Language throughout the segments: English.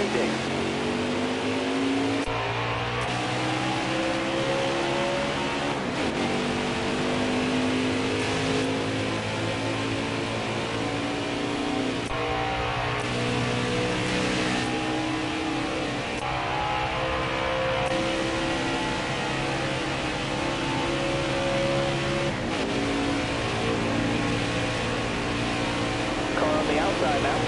Dig. Car on the outside now.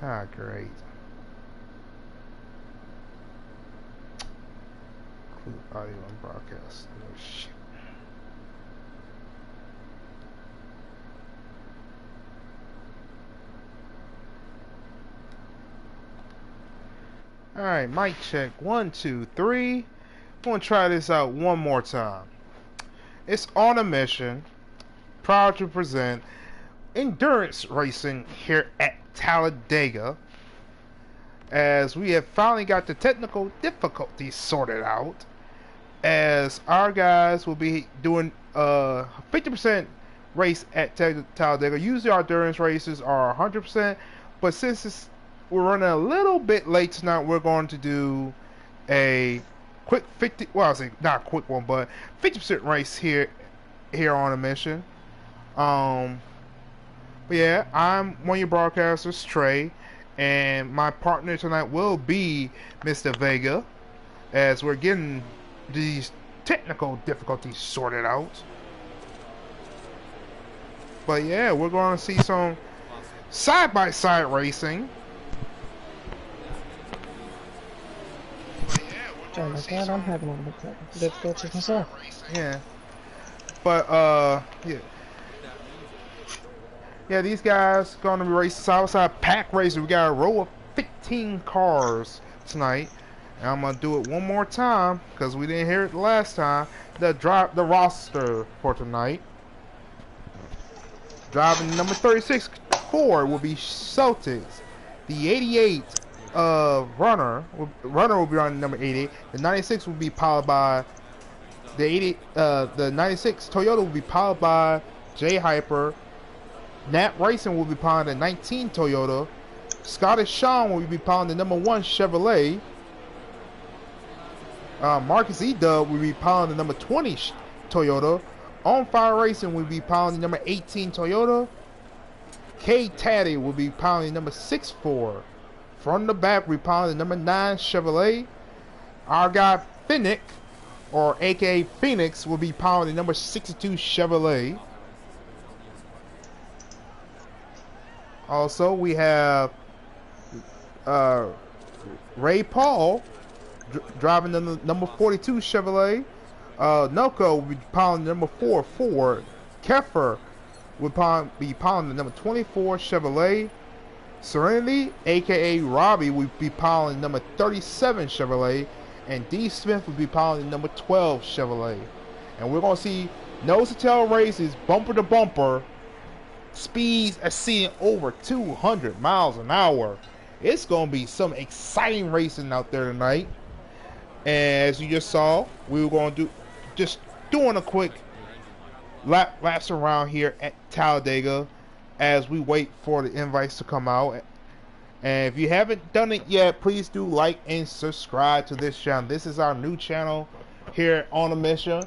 Ah, great. Include audio and broadcast. Oh, shit. Alright, mic check. 1, 2, 3. I'm gonna try this out one more time. It's on a mission. Proud to present endurance racing here at Talladega, as we have finally got the technical difficulties sorted out, as our guys will be doing 50% race at Talladega. Usually our endurance races are 100%, but since we're running a little bit late tonight, we're going to do a quick 50, well, I say not a quick one, but 50% race here on a mission. But yeah, I'm one of your broadcasters, Trey, and my partner tonight will be Mr. Vega, as we're getting these technical difficulties sorted out. But yeah, we're going to see some side-by-side racing. Oh my god, I'm having a little bit of difficulties myself. Yeah. But, yeah. Yeah, these guys going to be racing side-by-side pack racing. We got a row of 15 cars tonight. And I'm going to do it one more time, because we didn't hear it the last time. The roster for tonight. Driving number 36 Ford will be Celtics. The 88 runner will be on number 88. The 96 will be powered by the 96 Toyota will be powered by J Hyper. Nat Racing will be powering the 19 Toyota. Scottish Sean will be powering the number 1 Chevrolet. Marcus E. Dub will be powering the number 20 Toyota. On Fire Racing will be powering the number 18 Toyota. K. Taddy will be powering the number 6 Ford. From the back, we powering the number 9 Chevrolet. Our guy Finnick, or aka Phoenix, will be powering the number 62 Chevrolet. Also, we have Ray Paul driving the number 42 Chevrolet. Noko will be powering the number 4 Ford. Keffer will be powering the number 24 Chevrolet. Serenity, aka Robbie, will be powering the number 37 Chevrolet. And D. Smith will be powering the number 12 Chevrolet. And we're going to see nose to tail races, bumper to bumper. Speeds exceeding over 200 miles an hour. It's going to be some exciting racing out there tonight. And as you just saw, we were going to doing a quick laps around here at Talladega as we wait for the invites to come out. And if you haven't done it yet, please do like and subscribe to this channel. This is our new channel here on a mission.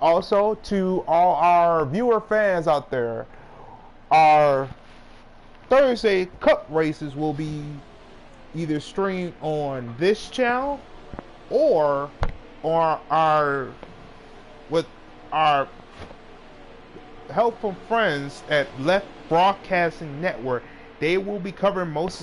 Also, to all our viewer fans out there, our Thursday Cup races will be either streamed on this channel or on with our help from friends at Left Broadcasting Network. They will be covering most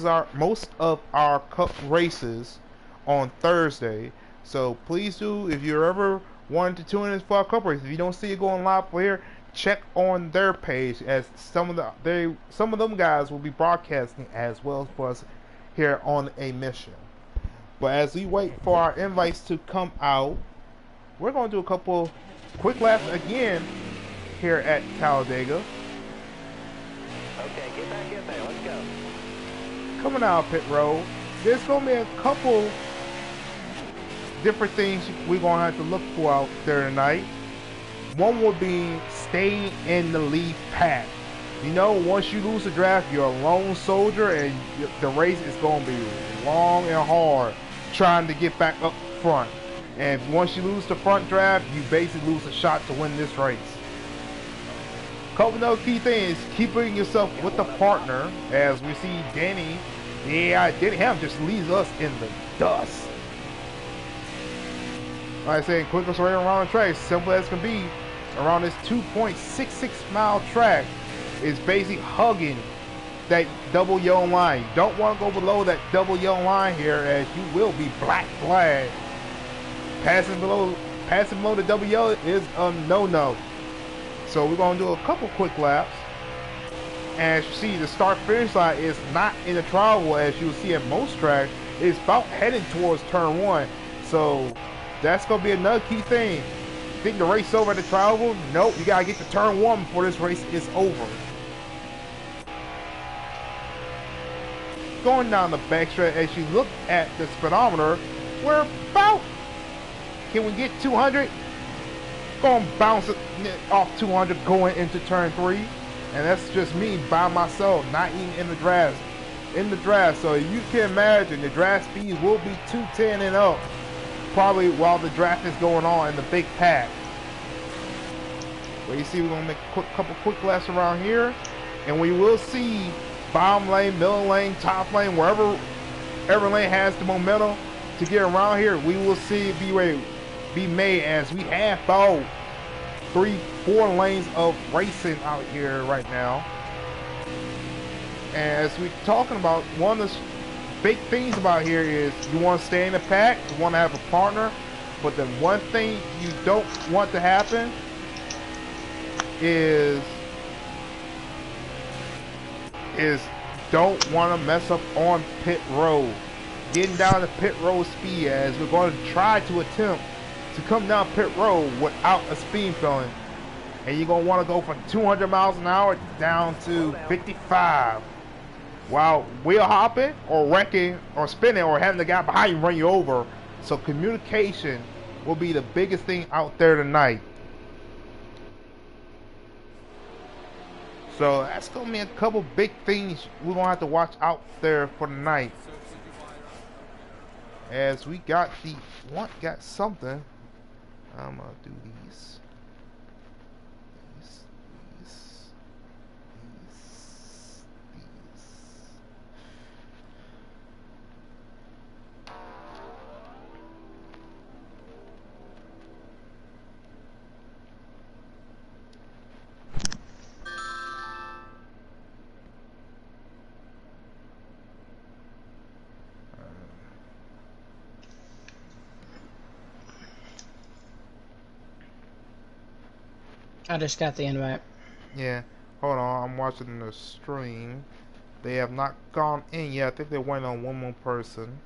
of our cup races on Thursday. So please do, if you're ever wanting to tune in for our cup race, if you don't see it going live for here, check on their page, as some of them guys will be broadcasting as well for us here on a mission. But as we wait for our invites to come out, we're going to do a couple quick laps again here at Talladega. Okay, get back in there. Let's go. Coming out of pit road, there's going to be a couple different things we're going to have to look for out there tonight. One will be staying in the lead pack. You know, once you lose the draft, you're a lone soldier, and the race is going to be long and hard trying to get back up front. And once you lose the front draft, you basically lose a shot to win this race. Couple of key things: keeping yourself with a partner. As we see Danny Ham just leaves us in the dust. Like I said, quickest way around the track, simple as can be, around this 2.66 mile track, is basically hugging that double yellow line. You don't want to go below that double yellow line here, as you will be black flagged. Passing below the double yellow is a no-no. So we're going to do a couple quick laps. And as you see, the start-finish line is not in the triangle, as you'll see at most tracks. It's about heading towards turn 1. So that's going to be another key thing. You think the race is over at the triangle? Nope, you got to get to turn 1 before this race is over. Going down the backstretch, as you look at the speedometer, we're about, can we get 200? Going to bounce it off 200 going into turn 3. And that's just me by myself, not even in the draft. So you can imagine the draft speed will be 210 and up, probably while the draft is going on in the big pack. But you see, we're going to make a couple quick laps around here. And we will see bottom lane, middle lane, top lane, wherever every lane has the momentum to get around here, we will see it be made, as we have about 3-4 lanes of racing out here right now. And as we're talking about, one of the big things about here is you want to stay in the pack, you want to have a partner, but the one thing you don't want to happen is don't want to mess up on pit road. Getting down to pit road speed, as we're going to try to attempt to come down pit road without a speed felon. And you're going to want to go from 200 miles an hour down to 55. While wheel hopping or wrecking or spinning or having the guy behind you run you over. So communication will be the biggest thing out there tonight. So that's going to be a couple big things we're going to have to watch out there for tonight. As we got something. I'm going to do these. I just got the invite. Yeah, hold on, I'm watching the stream. They have not gone in yet. I think they're waiting on one more person.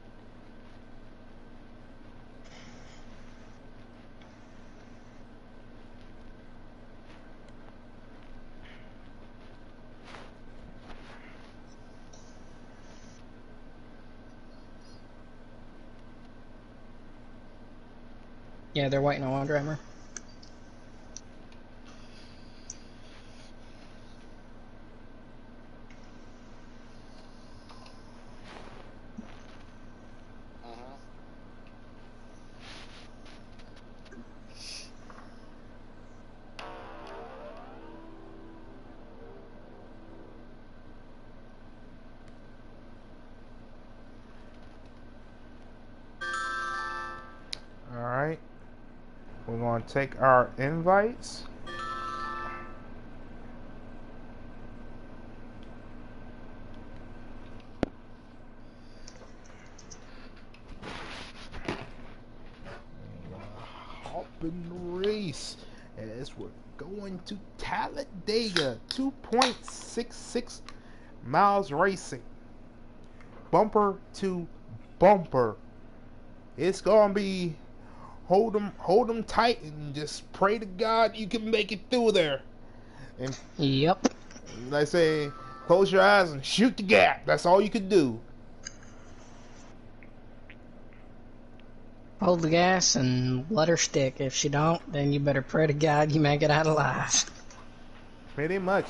Yeah, they're waiting on one driver. Alright. We're going to take our invites. we're going to Talladega, 2.66 miles racing, bumper to bumper. It's gonna be hold them tight and just pray to God you can make it through there. And Yep. like I say, close your eyes and shoot the gap. That's all you can do. Hold the gas and let her stick. If she don't, then you better pray to God you make it out alive. Pretty much.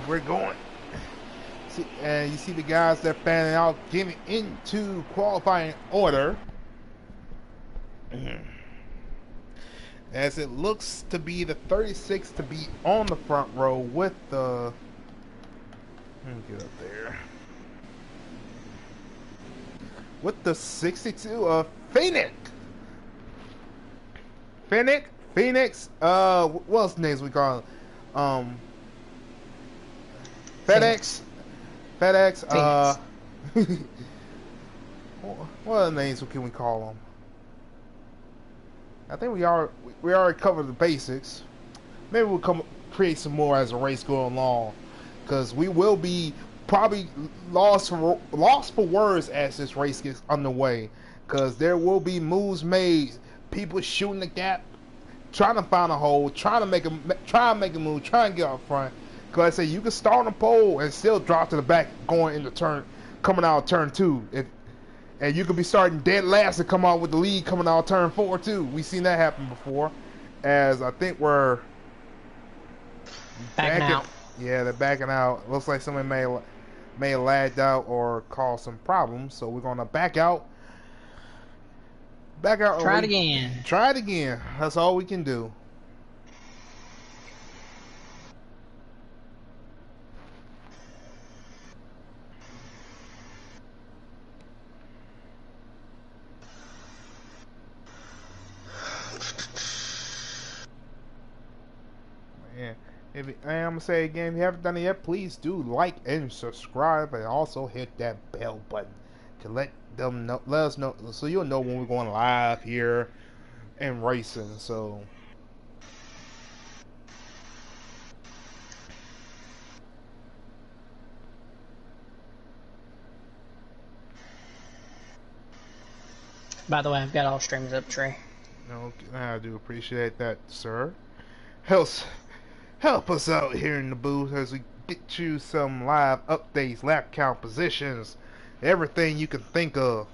We're going. See, and you see the guys that fanning out, getting into qualifying order. As it looks to be the 36 to be on the front row with the... Let me get up there. With the 62 of Phoenix. What else names we call him? FedEx. What other names can we call them? I think we already covered the basics. Maybe we'll create some more as the race goes along, because we will be probably lost for words as this race gets underway, because there will be moves made, people shooting the gap, trying to find a hole, trying to make a move, trying to get up front. Because I say you can start on the pole and still drop to the back going into coming out of turn 2. And you could be starting dead last and come out with the lead coming out of turn 4 too. We've seen that happen before. As I think we're backing out. Yeah, they're backing out. Looks like somebody may have lagged out or caused some problems. So we're gonna back out. Try it again. Try it again. That's all we can do. And I'm gonna say again, if you haven't done it yet, please do like and subscribe, and also hit that bell button to let us know, so you'll know when we're going live here and racing. So By the way, I've got all streams up, Trey. okay, I do appreciate that, sir. Help us out here in the booth as we get you some live updates, lap count, positions, everything you can think of.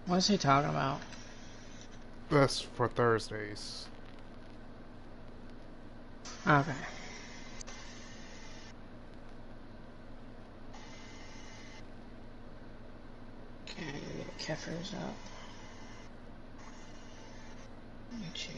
What's he talking about? That's for Thursdays. Okay. Okay, get Keffers up. YouTube.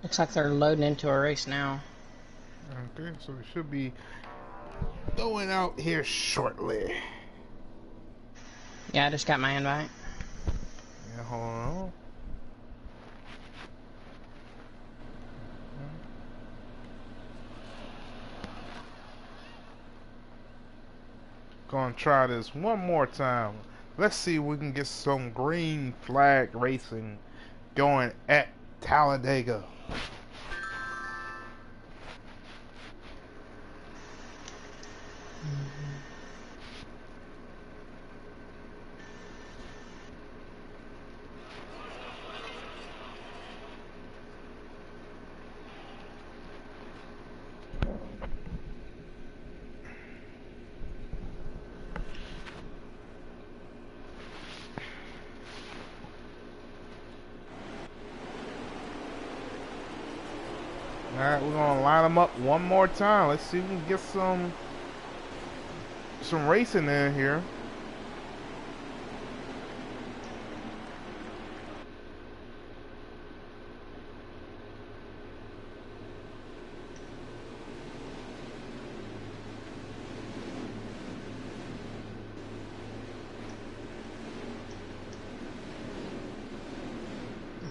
Looks like they're loading into a race now. Okay, so we should be going out here shortly. Yeah, I just got my invite. Yeah, hold on. gonna try this one more time. Let's see if we can get some green flag racing going at Talladega. Alright, we're gonna line them up one more time. Let's see if we can get some racing in here.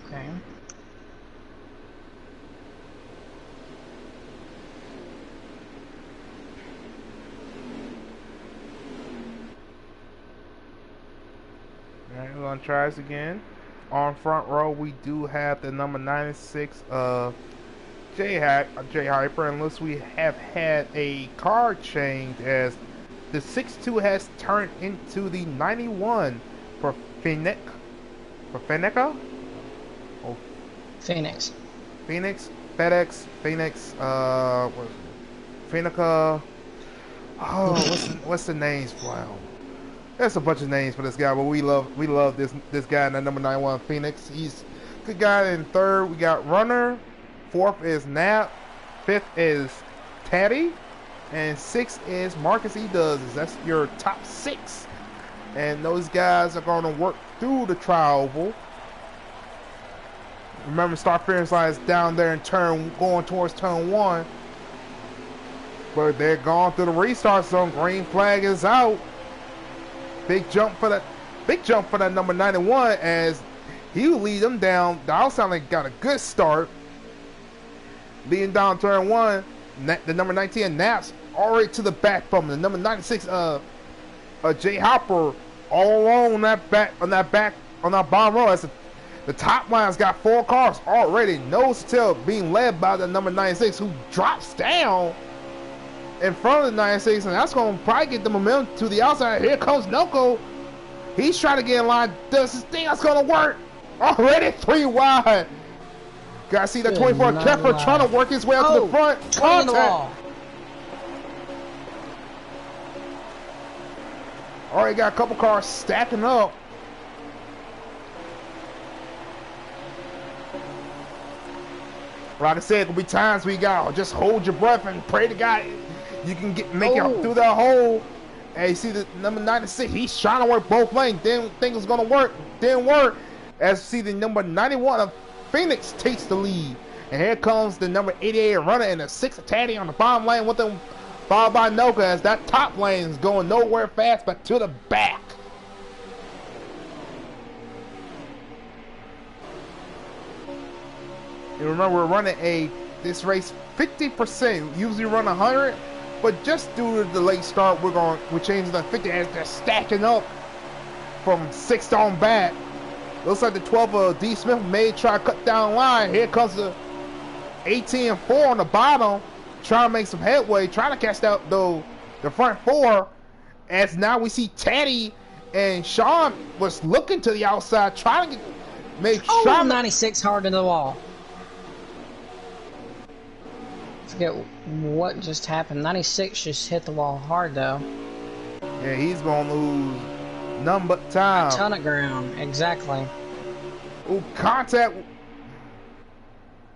Okay. Alright, we're gonna try this again. On front row, we do have the number 96 J Hyper, unless we have had a car change, as the 62 has turned into the 91 for Phoenix. For Feneca? Oh, Phoenix. Phoenix, FedEx, Phoenix, what? Feneca. Oh, what's the names for him? There's a bunch of names for this guy, but we love this guy in the number 91 Phoenix. He's a good guy. In third, we got Runner. Fourth is Nap. Fifth is Taddy. And sixth is Marcus E. Does. That's your top six. And those guys are going to work through the tri-oval. Remember, start finish line is down there in going towards turn one. But they're going through the restart zone. Green flag is out. Big jump for that number 91, as he will lead them down. The outside lane got a good start. Leading down turn one. The number 19 Naps already to the back from the number 96 J Hopper all alone on that bottom row. As the top line's got 4 cars already. Nose to tail being led by the number 96, who drops down in front of the 96, and that's going to probably get the momentum to the outside. Here comes Noko. He's trying to get in line. Does his thing that's going to work? Already 3 wide. Gotta see that 24 Keffer trying to work his way up to the front. Contact. Already got a couple cars stacking up. Like I said, there'll be times we got just hold your breath and pray to God you can make it through that hole. And you see the number 96, he's trying to work both lanes. Didn't think it was gonna work. Didn't work. As you see the number 91 of Phoenix takes the lead. And here comes the number 88 Runner and the 6 Taddy on the bottom lane with them, followed by Noka, as that top lane is going nowhere fast but to the back. And remember, we're running this race 50%. Usually run 100. But just due to the late start, we're changing the 50 as they're stacking up from 6 on back. Looks like the 12 D Smith may try to cut down the line. Here comes the 18 and 4 on the bottom, trying to make some headway, trying to catch out the front 4. As now we see Teddy and Sean was looking to the outside, trying to make 96 hard into the wall. Forget what just happened. 96 just hit the wall hard though. Yeah, he's gonna lose none but time. A ton of ground, exactly. Ooh, contact.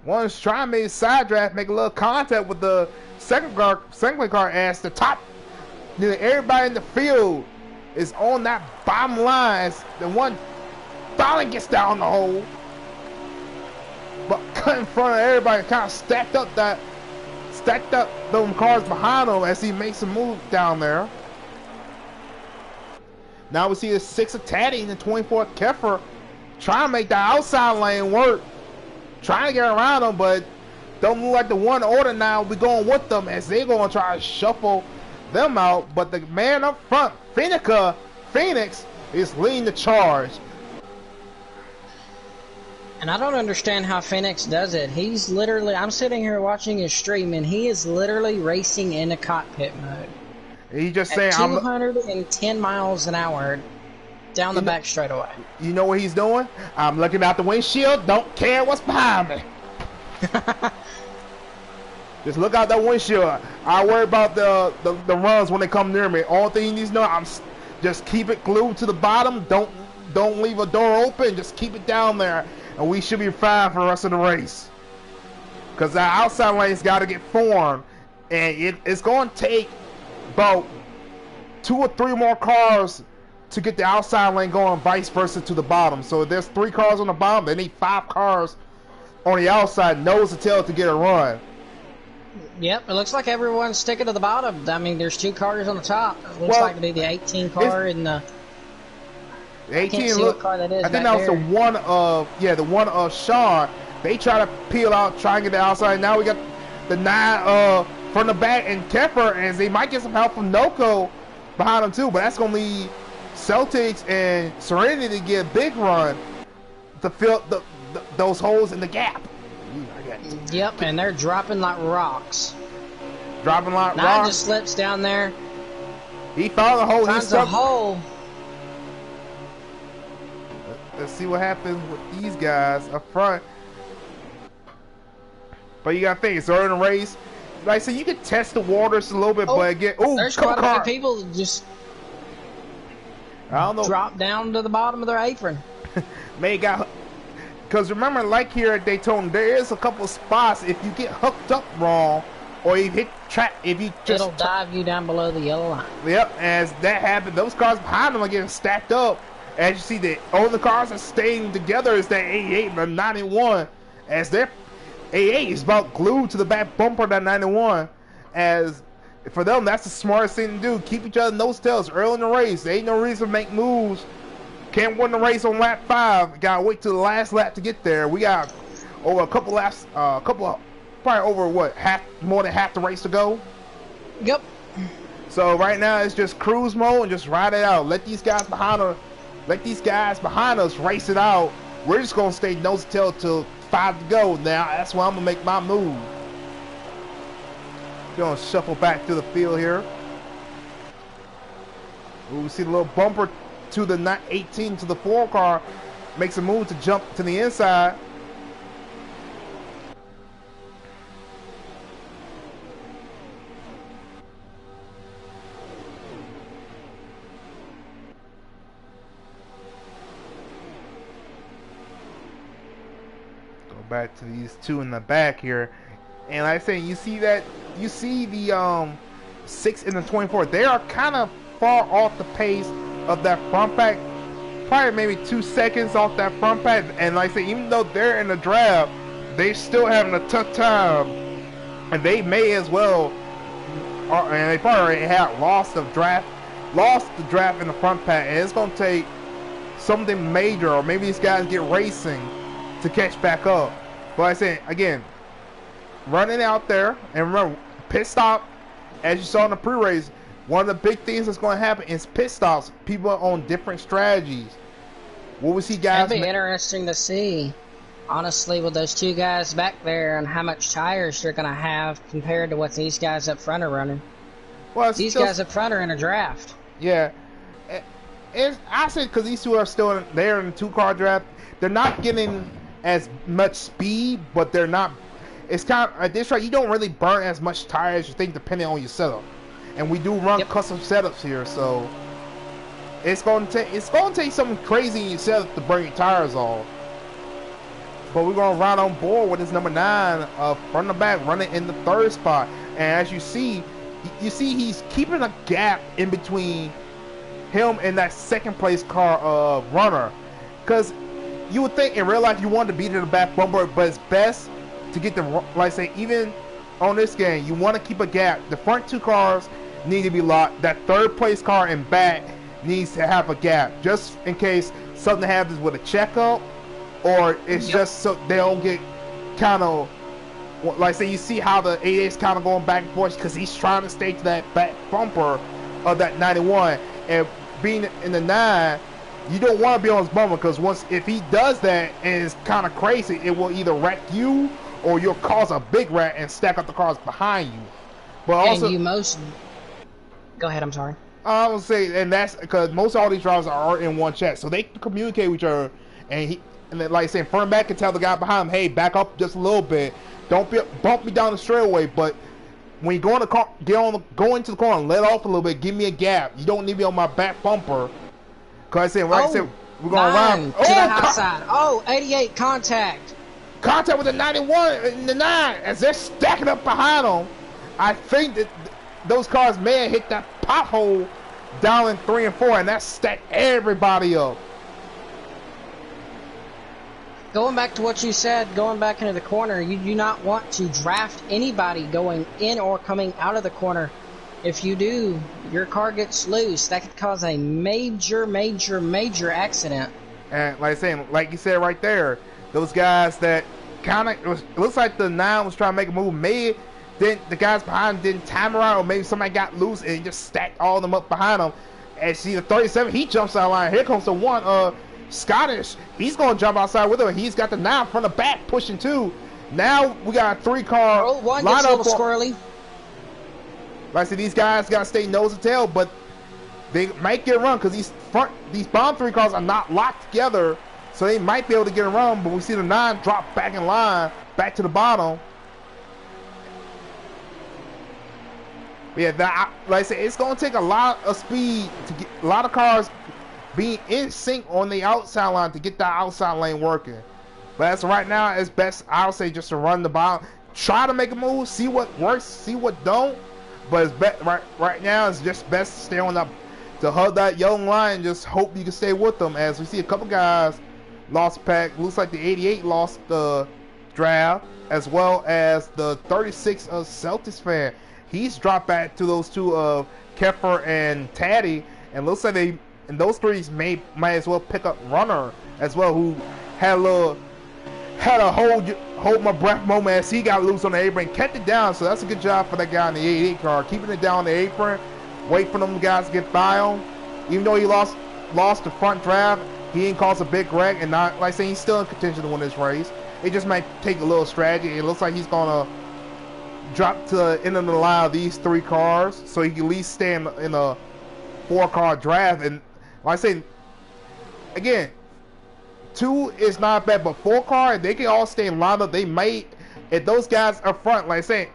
One's trying to make a side draft, make a little contact with the second car as the top. Everybody in the field is on that bottom line. As the one finally gets down the hole, but cut in front of everybody, kind of stacked up them cars behind him as he makes a move down there. Now we see the 6 of Taddy and the 24 Keffer trying to make the outside lane work, trying to get around them, but don't look like the one order now will be going with them, as they're going to try to shuffle them out, but the man up front, Phoenix, is leading the charge. And I don't understand how Phoenix does it. He's literally, I'm sitting here watching his stream, and he is literally racing in a cockpit mode. He just saying, 210 miles an hour down the back straightaway. You know what he's doing? I'm looking out the windshield, don't care what's behind me. Just look out that windshield. I worry about the runs when they come near me. All thing he needs to know, just keep it glued to the bottom. Don't leave a door open. Just keep it down there, and we should be fine for the rest of the race. Because the outside lane's got to get formed, and it's going to take about 2 or 3 more cars to get the outside lane going, vice versa to the bottom. So if there's 3 cars on the bottom, they need 5 cars on the outside, nose to tail, to get a run. Yep, it looks like everyone's sticking to the bottom. I mean, there's 2 cars on the top. It looks like to be the 18 car and the 18. I can't see what car that is. I think that was the one of Sean. They try to peel out, try and get the outside. Now we got the 9 from the back and Keffer, and they might get some help from Noko behind them too. But that's gonna leave Celtics and Serenity to get a big run to fill those holes in the gap. Yep, and they're dropping like rocks. Dropping like Nine rocks. just slips down there. He found the hole. Finds a hole. Let's see what happens with these guys up front. But you gotta think, it's early in the race. Like I said, you can test the waters a little bit, but again, there's quite a few people that just I don't know, drop down to the bottom of their apron. May got, because remember, like here at Daytona, there is a couple of spots if you get hooked up wrong, or you hit track, if you just it'll dive you down below the yellow line. Yep, as that happens, those cars behind them are getting stacked up. As you see, the only cars that staying together is that 88 and the 91, as their 88 is about glued to the back bumper of that 91. As for them, that's the smartest thing to do. Keep each other nose tails early in the race. There ain't no reason to make moves. Can't win the race on lap 5. Gotta wait till the last lap to get there. We got over a couple laps, probably over more than half the race to go. Yep. So right now it's just cruise mode and just ride it out. Let these guys behind us race it out. We're just gonna stay nose to tail till 5 to go. Now that's where I'm gonna make my move. Gonna shuffle back through the field here. Ooh, we see the little bumper to the 18 to the 4 car. Makes a move to jump to the inside. Back to these 2 in the back here, and like I say, you see the 6 and the 24, they are kind of far off the pace of that front pack, probably maybe 2 seconds off that front pack. And like I say, even though they're in the draft, they still having a tough time, and they may as well, and they probably already have lost the draft in the front pack, and it's going to take something major, or maybe these guys get racing to catch back up. But I say again, running out there, and remember, pit stop, as you saw in the pre-race, one of the big things that's going to happen is pit stops. People are on different strategies. What we see, guys? It'll be interesting to see, honestly, with those 2 guys back there and how much tires they're going to have compared to what these guys up front are running. Well, these guys up front are in a draft. Yeah, I say because these 2 are still there in the 2-car draft. They're not getting as much speed, but they're not. It's kind of at this rate, you don't really burn as much tire as you think, depending on your setup. And we do run custom setups here, so it's going to take something crazy in your setup to burn your tires off. But we're going to ride on board with this number 9 from the back, running in the 3rd spot. And as you see he's keeping a gap in between him and that 2nd place car runner, because you would think in real life you want to beat in the back bumper, but it's best to get the, like I say, even on this game, you want to keep a gap. The front 2 cars need to be locked. That 3rd place car in back needs to have a gap, just in case something happens with a checkup, or it's just so they don't get kind of like say you see how the 88 is kind of going back and forth because he's trying to stay to that back bumper of that 91, and being in the 9, you don't want to be on his bumper because if he does that and it's kind of crazy, it will either wreck you or you'll cause a big wreck and stack up the cars behind you. But also, go ahead. I'm sorry. I would say, and that's because most all these drivers are in one chat, so they can communicate with each other, and then, like I said, front and back can tell the guy behind him, hey, back up just a little bit. Don't bump me down the straightaway, but when you go in the car, go into the corner and let off a little bit, give me a gap. You don't need me on my back bumper. Cause I said, like I said, we're going around. To the outside. 88 contact. Contact with the 91 and the 9 as they're stacking up behind them. I think that those cars may have hit that pothole down in 3 and 4, and that stacked everybody up. Going back to what you said, going back into the corner, you do not want to draft anybody going in or coming out of the corner. If you do, your car gets loose. That could cause a major, major, major accident. And like you said right there, those guys that it looks like the 9 was trying to make a move. Maybe the guys behind didn't time around, or maybe somebody got loose and just stacked all of them up behind them. And see the 37, he jumps out of line. Here comes the 1, Scottish. He's going to jump outside with him. He's got the 9 from the back pushing 2. Now we got a 3-car one gets a little squirrely. Like I said, these guys got to stay nose to tail, but they might get a run because these bottom 3 cars are not locked together, so they might be able to get a run. But we see the 9 drop back in line, back to the bottom. But yeah, like I said, it's going to take a lot of speed to get a lot of cars being in sync on the outside line to get that outside lane working. But as right now, it's best, I would say, just to run the bottom, try to make a move, see what works, see what don't. But it's right now, it's just best to stay on to hug that young line and just hope you can stay with them. As we see a couple guys lost pack. Looks like the 88 lost the draft, as well as the 36 of Celtics fan. He's dropped back to those 2 of Keffer and Taddy, and looks like those 3s might as well pick up Runner as well, who had a hold my breath moment as he got loose on the apron, kept it down. So that's a good job for that guy in the 88 car, keeping it down on the apron, wait for them guys to get by him. Even though he lost the front draft, he didn't cause a big wreck, and not like I say, he's still in contention to win this race. It just might take a little strategy. It looks like he's gonna drop to the end of the line of these 3 cars, so he can at least stay in a 4-car draft. And like I say, again, 2 is not bad, but 4-car, they can all stay in line up. They might, if those guys up front, like I say,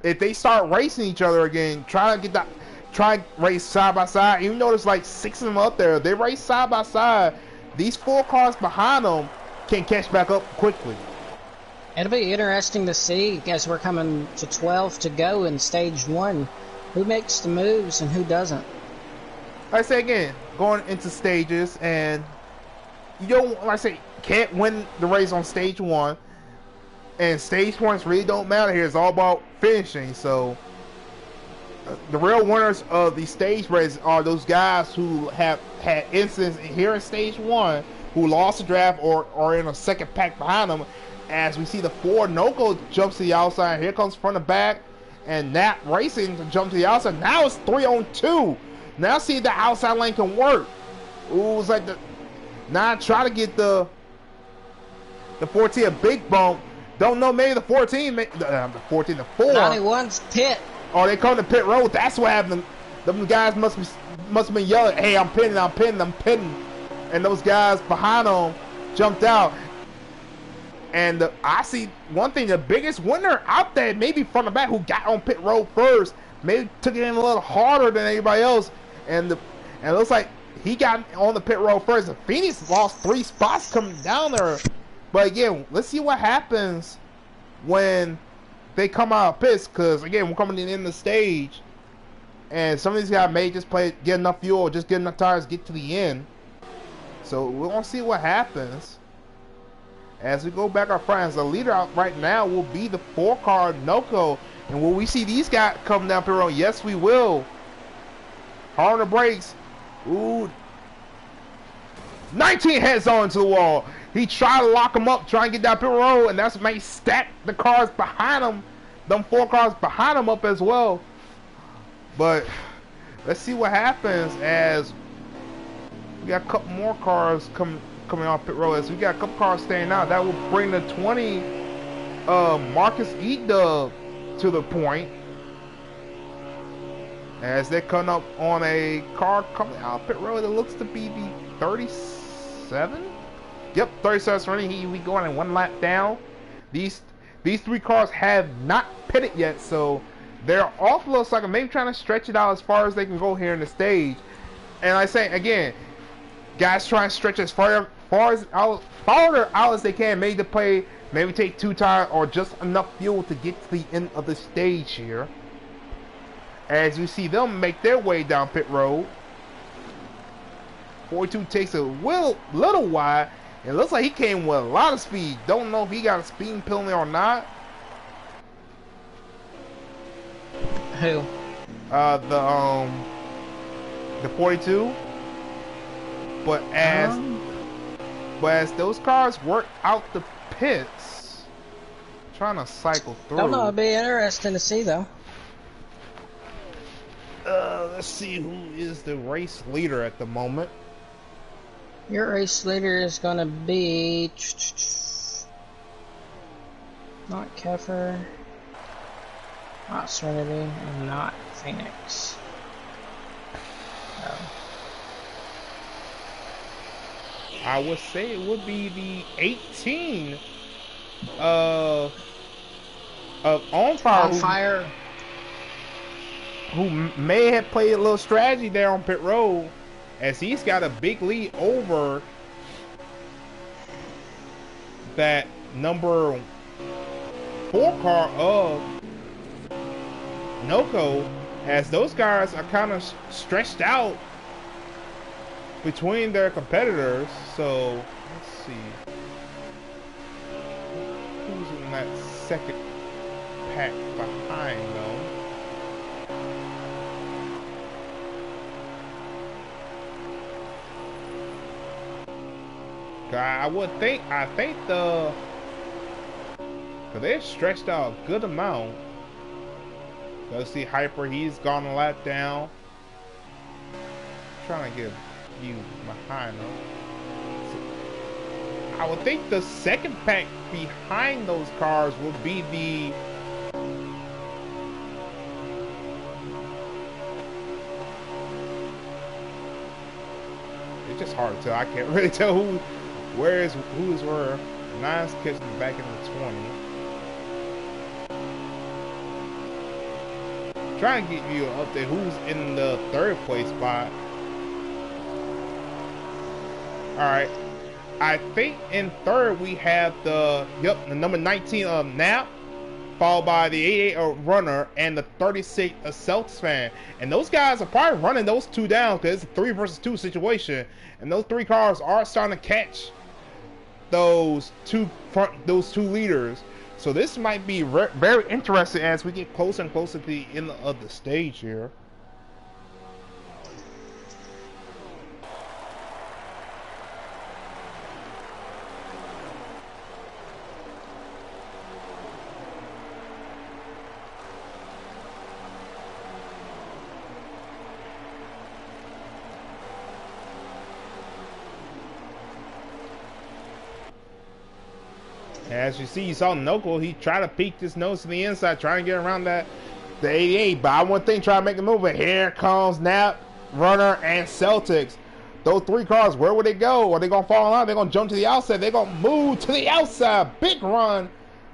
if they start racing each other again, try to race side by side. Even though there's like 6 of them up there, they race side by side. These 4 cars behind them can catch back up quickly. It'll be interesting to see as we're coming to 12 to go in stage 1, who makes the moves and who doesn't. Like I say again, going into stages, and you don't, like I say, can't win the race on stage 1, and stage points really don't matter here. It's all about finishing. So the real winners of the stage race are those guys who have had incidents here in stage 1, who lost the draft or are in a second pack behind them. As we see the 4 Noco jumps to the outside, here comes front and back, and Nat Racing to jump to the outside. Now it's 3 on 2. Now see if the outside lane can work. Ooh, it's like now try to get the 14 a big bump. Don't know, maybe the 14, the 4. 91's pit. Oh, they come to pit road. That's what happened. Them guys must have been yelling, hey, I'm pitting. And those guys behind them jumped out. And I see one thing, the biggest winner out there, maybe from the back, who got on pit road first, maybe took it in a little harder than anybody else. And it looks like he got on the pit road first. And Phoenix lost 3 spots coming down there. But again, let's see what happens when they come out of pits. Because again, we're coming in the stage. And some of these guys may just get enough fuel, just get enough tires, get to the end. So we're going to see what happens. As we go back our friends, the leader out right now will be the 4-car Noco. And will we see these guys come down pit road? Yes, we will. Hard on the brakes. Ooh. 19 heads on to the wall. He tried to lock him up, try and get down pit road, and that's what stack the cars behind him, them 4 cars behind him up as well. But let's see what happens as we got a couple more cars coming off pit road. As we got a couple cars staying out, that will bring the 20 Marcus E-Dub to the point. As they're coming up on a car coming out pit road that looks to be the 37. Yep, 37's running. We going in 1 lap down. These 3 cars have not pitted yet, so they're off a little cycle, maybe trying to stretch it out as far as they can go here in the stage. And I say again, guys try and stretch as farther out as they can. Maybe to play, maybe take 2 tires or just enough fuel to get to the end of the stage here. As you see them make their way down pit road. 42 takes a little wide. It looks like he came with a lot of speed. Don't know if he got a speeding penalty or not. Who? The 42. But as those cars work out the pits, trying to cycle through. Don't know. It'd be interesting to see though. Let's see who is the race leader at the moment. Your race leader is gonna be not Keffer, not Serenity, and not Phoenix. No. I would say it would be the 18 of On Fire. Who may have played a little strategy there on pit road, as he's got a big lead over that number 4 car of Noco, as those guys are kind of stretched out between their competitors. So let's see who's in that second pack behind them. I think cause they're stretched out a good amount. Let's see, Hyper, he's gone a lap down. Trying to get you behind them. So I would think the second pack behind those cars would be the it's just hard to tell. I can't really tell who's where. Nine's catching back in the 20. Trying to get you an update who's in the 3rd place spot. Alright. I think in 3rd we have the number 19 Nap, followed by the 88 Runner and the 36 Celtics fan. And those guys are probably running those 2 down because it's a 3 versus 2 situation. And those 3 cars are starting to catch those two leaders. So this might be very interesting as we get closer and closer to the end of the stage here. As you see, you saw Noco, he tried to peek his nose to the inside, trying to get around the 88. But I want to try to make a move. But here comes Nap, Runner, and Celtics. Those 3 cars, where would they go? Are they going to fall in line? They're going to jump to the outside. They're going to move to the outside. Big run.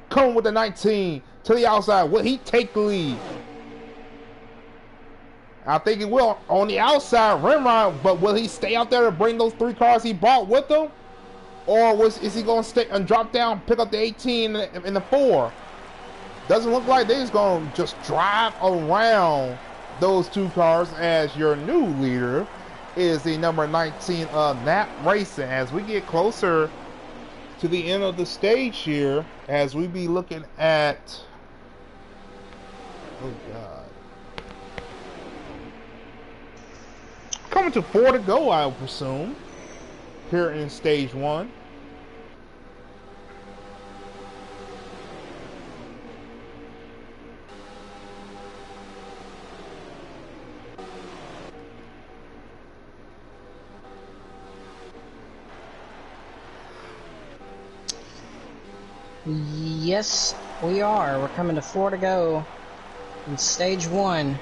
Coming with the 19 to the outside. Will he take the lead? I think he will on the outside rim run. But will he stay out there to bring those 3 cars he brought with him? Or is he going to stay and drop down, pick up the 18 in the 4? Doesn't look like they're just going to just drive around those 2 cars, as your new leader is the number 19 Nap Racing. As we get closer to the end of the stage here, as we be looking at, oh God, coming to 4 to go, I would presume, here in stage 1. Yes, we are. We're coming to 4 to go in stage 1.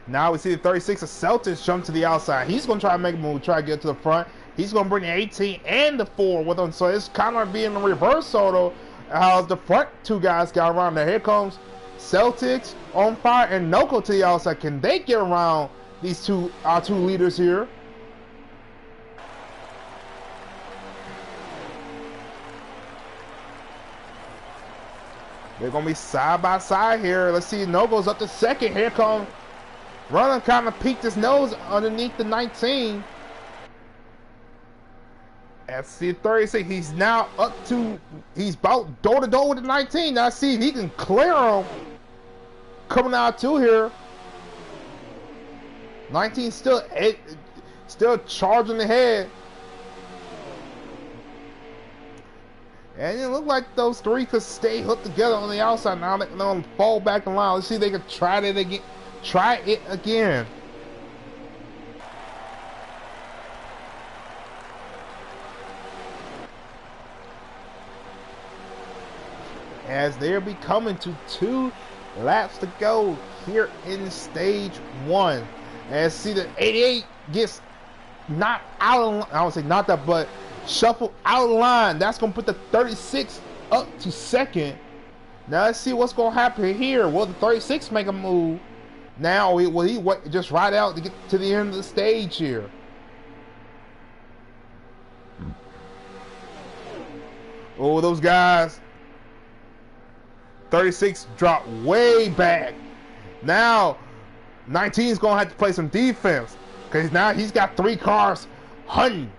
Now we see the 36 of Celtics jump to the outside. He's going to try to make a move, try to get to the front. He's going to bring the 18 and the 4 with him. So it's kind of being a reverse auto how the front two guys got around there. Here comes Celtics on fire and Noko to the outside. Can they get around these our two leaders here? They're going to be side by side here. Let's see. Noko's up to second. Here comes Runner, kind of peeked his nose underneath the 19. FC 36, he's now up to, he's about door to door with the 19. Now see if he can clear him. Coming out to here. 19 still charging ahead. And it looked like those three could stay hooked together on the outside. Now they're going to fall back in line. Let's see if they can try it again. Try it again. As they'll be coming to 2 laps to go here in stage 1. As see the 88 gets knocked out of line. I don't say not that, but shuffled out of line. That's going to put the 36 up to second. Now let's see what's going to happen here. Will the 36 make a move? Now, will he just ride out to get to the end of the stage here? Oh, those guys. 36 dropped way back. Now, 19 is going to have to play some defense. Because now he's got 3 cars hunting.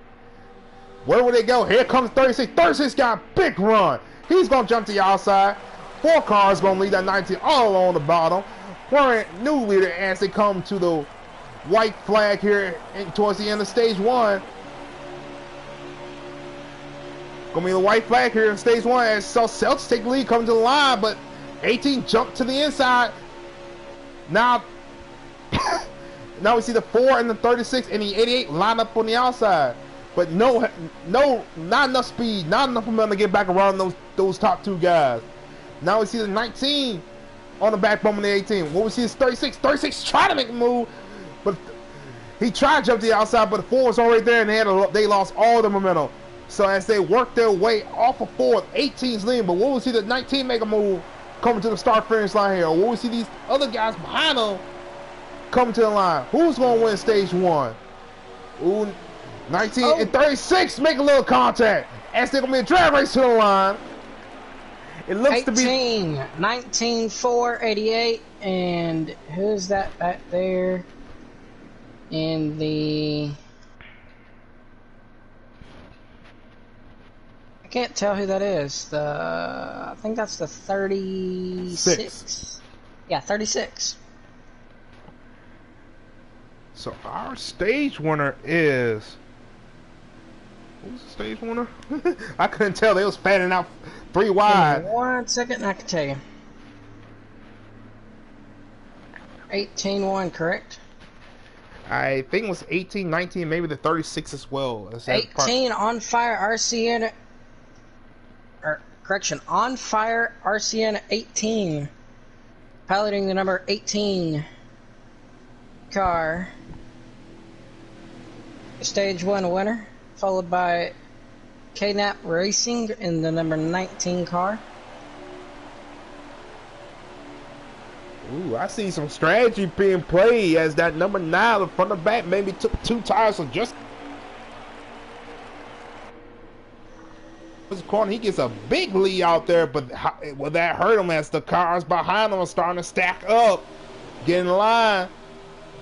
Where will they go? Here comes 36. 36 got a big run. He's going to jump to the outside. 4 cars going to lead that 19 all on the bottom. New leader as they come to the white flag here towards the end of stage 1. Gonna be the white flag here in stage 1 as Celtics take the lead, come to the line, but 18 jump to the inside. Now, now we see the 4 and the 36 and the 88 line up on the outside, but not enough speed, not enough momentum to get back around those top 2 guys. Now we see the 19. On the back bump of the 18. What we see is 36. 36 trying to make a move, but he tried to jump to the outside, but the 4 was already there, and they lost all the momentum. So as they work their way off of 4, 18's leading, but what we see the 19 make a move coming to the start finish line here. What we see these other guys behind them coming to the line. Who's going to win stage 1? Ooh, 19 and 36 make a little contact as they're going to be a drag race to the line. It looks 18, to be 19, 4, 88, and who's that back there in the... I can't tell who that is. I think that's the 36. Yeah, 36. So our stage winner is... Who's the stage winner? I couldn't tell. They was fanning out 3 wide. Give me 1 second and I can tell you. 18-1, correct? I think it was 18, 19, maybe the 36 as well. 18 on fire RCN. Correction, on fire RCN 18. Piloting the number 18 car. Stage 1 winner. Followed by KNAP Racing in the number 19 car. Ooh, I see some strategy being played as that number 9 the front and back maybe took 2 tires so just this corner he gets a big lead out there, but will that hurt him as the cars behind him are starting to stack up, get in line.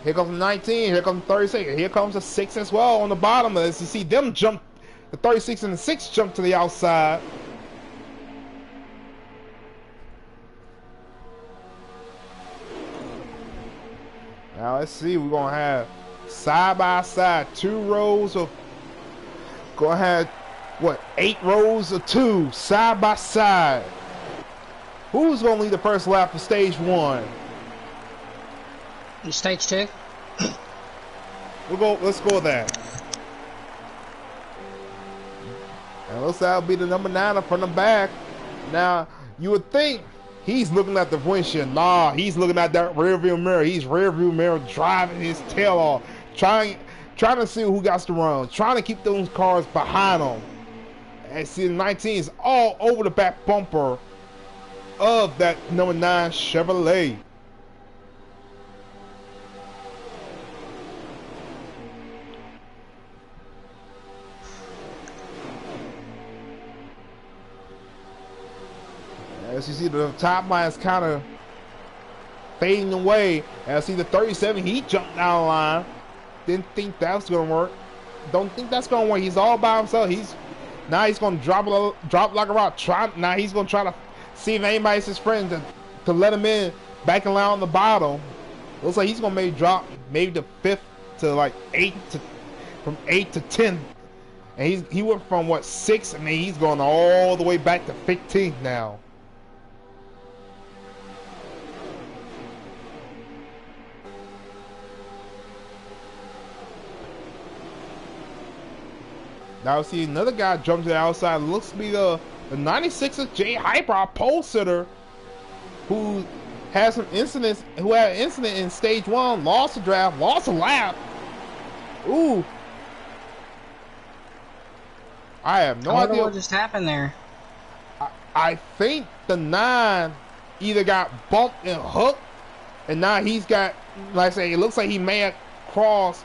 Here comes the 19, here comes the 36, here comes the 6 as well on the bottom. As you see them jump, the 36 and the 6 jump to the outside. Now let's see. We're gonna have side by side 2 rows of. Gonna have what 8 rows of 2 side by side. Who's gonna lead the first lap for stage 1? Stage 2. Let's go with that. And looks like that'll be the number 9 from the back. Now you would think he's looking at the windshield. Nah, he's looking at that rearview mirror. He's rearview mirror driving his tail off, trying to see who got the run, trying to keep those cars behind him. And see, the 19 is all over the back bumper of that number 9 Chevrolet. As you see, the top line is kind of fading away. As you see, the 37 Heat jumped down the line. Didn't think that was going to work. Don't think that's going to work. He's all by himself. Now he's going to drop like a rock. Now he's going to try to see if anybody's his friend to let him in back and line on the bottom. Looks like he's going to maybe drop maybe the 5th to like 8 to from 8 to 10. And he went from what 6 and then he's going all the way back to 15th now. Now see another guy jump to the outside. Looks to be the 96 of Jay Hyper, our pole sitter, who had some incidents. Who had an incident in stage 1, lost a draft, lost a lap. Ooh, I have no idea what just happened there. I think the 9 either got bumped and hooked, and now he's got, like I say, it looks like he may have crossed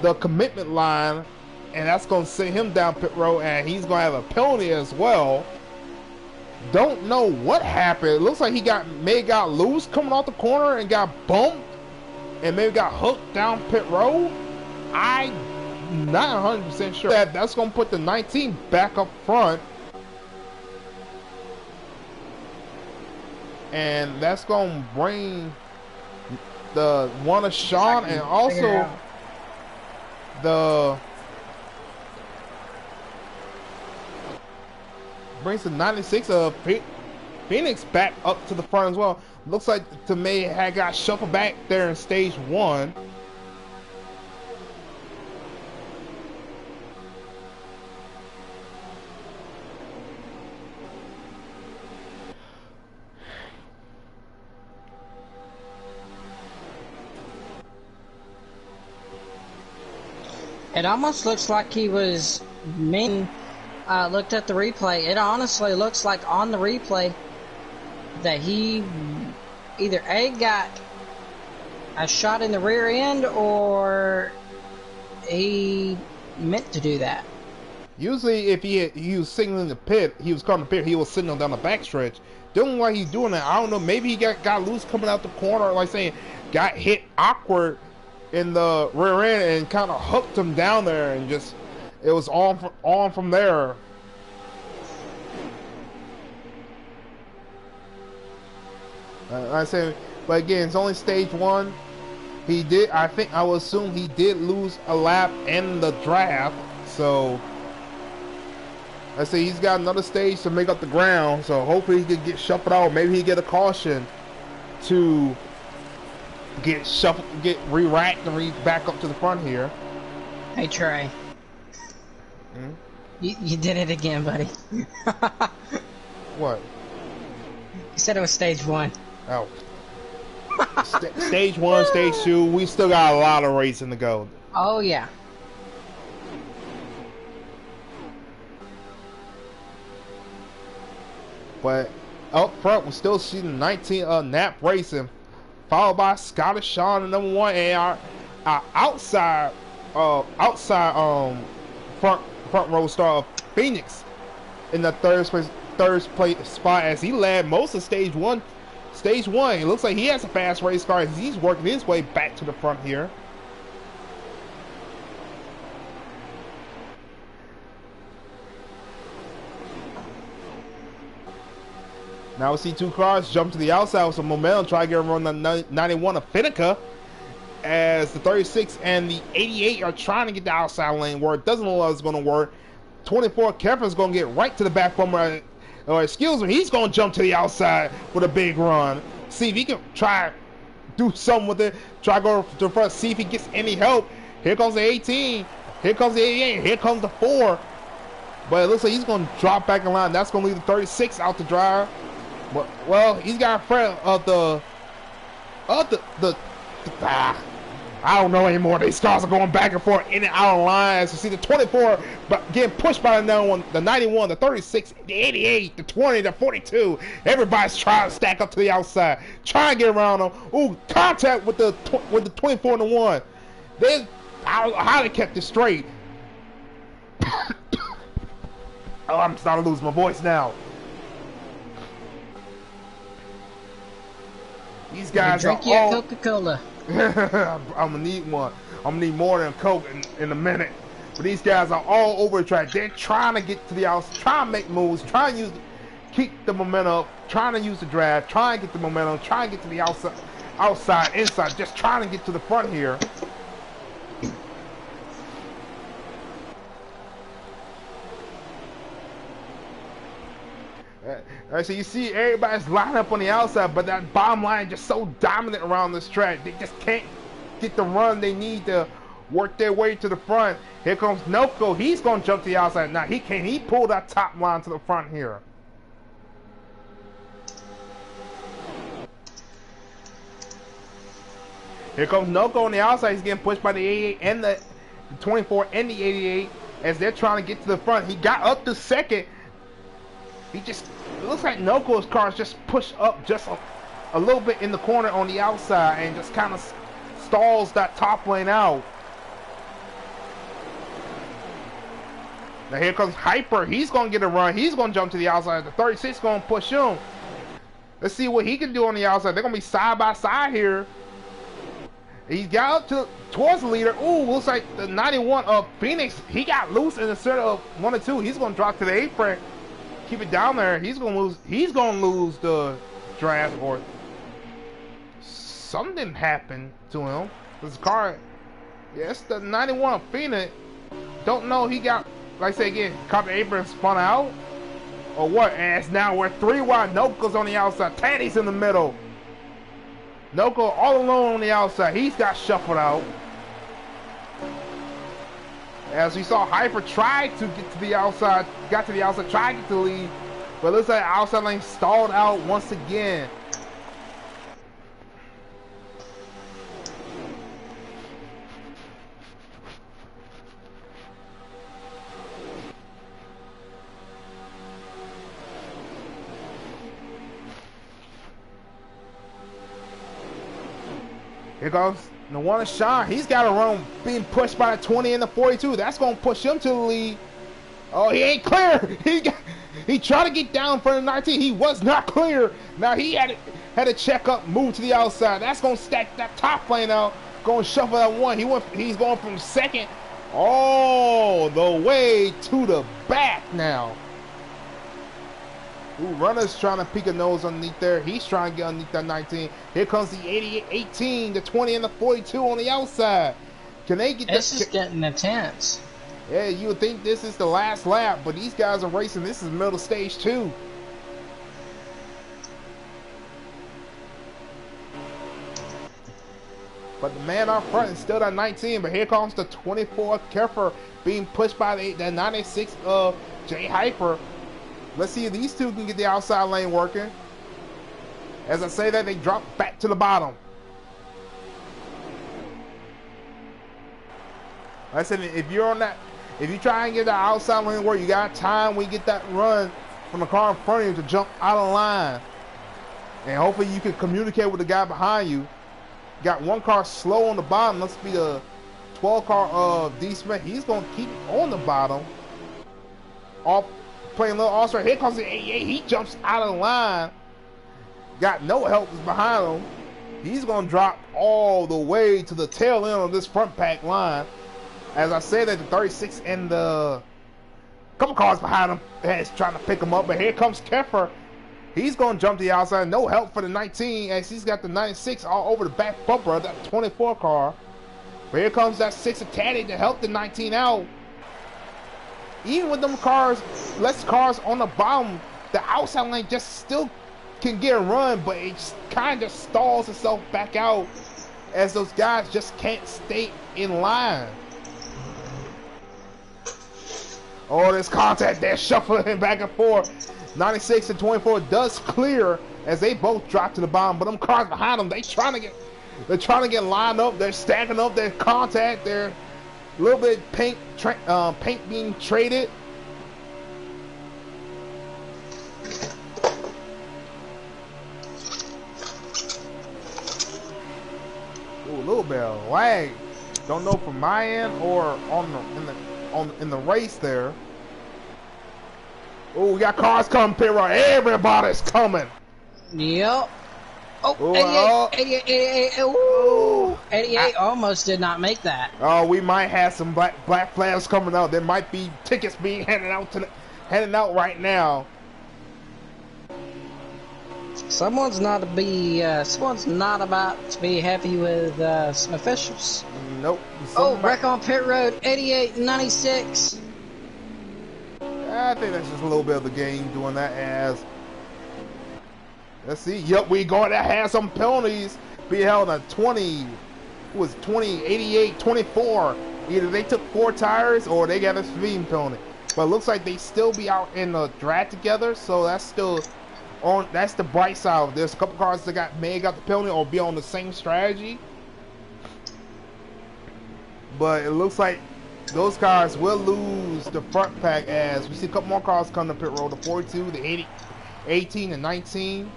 the commitment line. And that's going to send him down pit road, and he's going to have a penalty as well. Don't know what happened. It looks like he may have got loose coming off the corner and got bumped, and maybe got hooked down pit road. I'm not 100% sure. That's going to put the 19 back up front, and that's going to bring the one of Sean and also the. Brings the 96 of Phoenix back up to the front as well. Looks like to me had got shuffled back there in stage 1. It almost looks like he was looked at the replay. It honestly looks like on the replay that he either A, got a shot in the rear end, or he meant to do that. Usually if he was signaling the pit, he was calling the pit, he was signaling down the backstretch. Don't know why he's doing that. I don't know. Maybe he got loose coming out the corner, like saying, got hit awkward in the rear end and kind of hooked him down there, and just it was on from there. I said, but again, it's only stage 1. He did. I would assume he did lose a lap in the draft. So I say he's got another stage to make up the ground. So hopefully he could get shuffled out. Maybe he get a caution to get shuffled, get re-racked and back up to the front here. Hey Trey. Hmm? You did it again, buddy. What? You said it was stage 1. Oh. Stage 1, stage 2. We still got a lot of racing to go. Oh yeah. But up front, we're still seeing 19 Nap Racing, followed by Scottish Sean, the number 1, and our outside front row star of Phoenix in the third place spot, as he led most of stage 1. Stage 1, it looks like he has a fast race car as he's working his way back to the front here. Now we see 2 cars jump to the outside with some momentum, try to get around the 91 of Finneca. as the 36 and the 88 are trying to get the outside lane where it doesn't look like it's going to work. 24, Keffer's going to get right to the back from or excuse me, he's going to jump to the outside with a big run. See if he can try do something with it. Try to go to the front, see if he gets any help. Here comes the 18. Here comes the 88. Here comes the 4. But it looks like he's going to drop back in line. That's going to leave the 36 out to dry. But, well, he's got a friend of I don't know anymore. These cars are going back and forth in and out of lines. You see the 24 but getting pushed by the 91, the 36, the 88, the 20, the 42. Everybody's trying to stack up to the outside, trying to get around them. Ooh, contact with the 24 and the 1. How they kept it straight. Oh, I'm starting to lose my voice now. These guys drink are your all Coca-Cola. I'm gonna need one. I'm gonna need more than Coke in a minute. But these guys are all over the track. They're trying to get to the outside, trying to make moves, trying to keep the momentum up, trying to use the drive, trying to get the momentum, trying to get to the outside, inside, just trying to get to the front here. So you see everybody's lined up on the outside, but that bottom line just so dominant around this track. They just can't get the run they need to work their way to the front. Here comes Noko. He's going to jump to the outside. Now he can't. He pulled that top line to the front here. Here comes Noko on the outside. He's getting pushed by the 88 and the 24 and the 88 as they're trying to get to the front. He got up to second. It looks like Noko's car is just pushed up just a little bit in the corner on the outside and just kind of stalls that top lane out. Now here comes Hyper. He's going to get a run. He's going to jump to the outside. The 36 is going to push him. Let's see what he can do on the outside. They're going to be side by side here. He's got up towards the leader. Ooh, looks like the 91 of Phoenix. He got loose in the center of 1 or 2. He's going to drop to the apron. Keep it down there. He's gonna lose the draft, or something happened to him. This car, yes, the 91 Phoenix. Don't know. He got, like I say again, caught the apron, spun out, or what? And now we're 3 wide. Noko's on the outside. Taddy's in the middle. Noko all alone on the outside. He's got shuffled out. As we saw, Hyper tried to get to the outside, got to the outside, tried to get to the lead, but it looks like outside lane stalled out once again. Here goes the one Sean. He's got a run being pushed by the 20 and the 42. That's going to push him to the lead. Oh, he ain't clear. He tried to get down for the 19. He was not clear. Now he had to check up, move to the outside. That's going to stack that top lane out. Going to shuffle that 1. He's going from second all the way to the back now. Ooh, runner's trying to peek a nose underneath there. He's trying to get underneath that 19. Here comes the 88, 18, the 20, and the 42 on the outside. Can they get this? This is getting intense. Yeah, you would think this is the last lap, but these guys are racing. This is middle stage 2. But the man up front is still at 19. But here comes the 24 Keffer being pushed by the 96 of Jay Hyper. Let's see if these two can get the outside lane working. As I say that, they drop back to the bottom. I said, if you're on that, if you try and get the outside lane work, you got time when you get that run from the car in front of you to jump out of line. And hopefully you can communicate with the guy behind you. Got one car slow on the bottom. Let's be the 12 car of D. Smith. He's going to keep on the bottom. Off. Playing a little all-star. Here comes the 88. He jumps out of the line. Got no help behind him. He's going to drop all the way to the tail end of this front pack line. As I said, that the 36 and the couple cars behind him is trying to pick him up. But here comes Keffer. He's going to jump to the outside. No help for the 19 as he's got the 96 all over the back bumper of that 24 car. But here comes that 6 of Taddy to help the 19 out. Even with them cars, less cars on the bottom, the outside lane just still can get a run, but it just kind of stalls itself back out as those guys just can't stay in line. Oh, there's contact there, shuffling back and forth. 96 and 24 does clear as they both drop to the bottom, but them cars behind them, they're trying to get lined up. They're stacking up their contact. They're a little bit paint being traded. Ooh, a little bit of lag. Don't know from my end or in the race there. Oh, we got cars coming, pit road. Everybody's coming. Yep. Oh, 88, 88, ooh. 88 almost did not make that. Oh, we might have some black flags coming out. There might be tickets being handed out right now. Someone's not about to be happy with some officials. Nope. Wreck on pit road, 88, 96. I think that's just a little bit of the game doing that as. Let's see. Yep, we going to have some penalties being held on 20. Was 20, 88, 24. Either they took 4 tires or they got a speeding penalty. But it looks like they still be out in the drag together, so that's still on. That's the bright side. There's a couple cars that may have got the penalty or be on the same strategy. But it looks like those cars will lose the front pack as we see a couple more cars come to pit road. The 42, the 80, 18, and 19.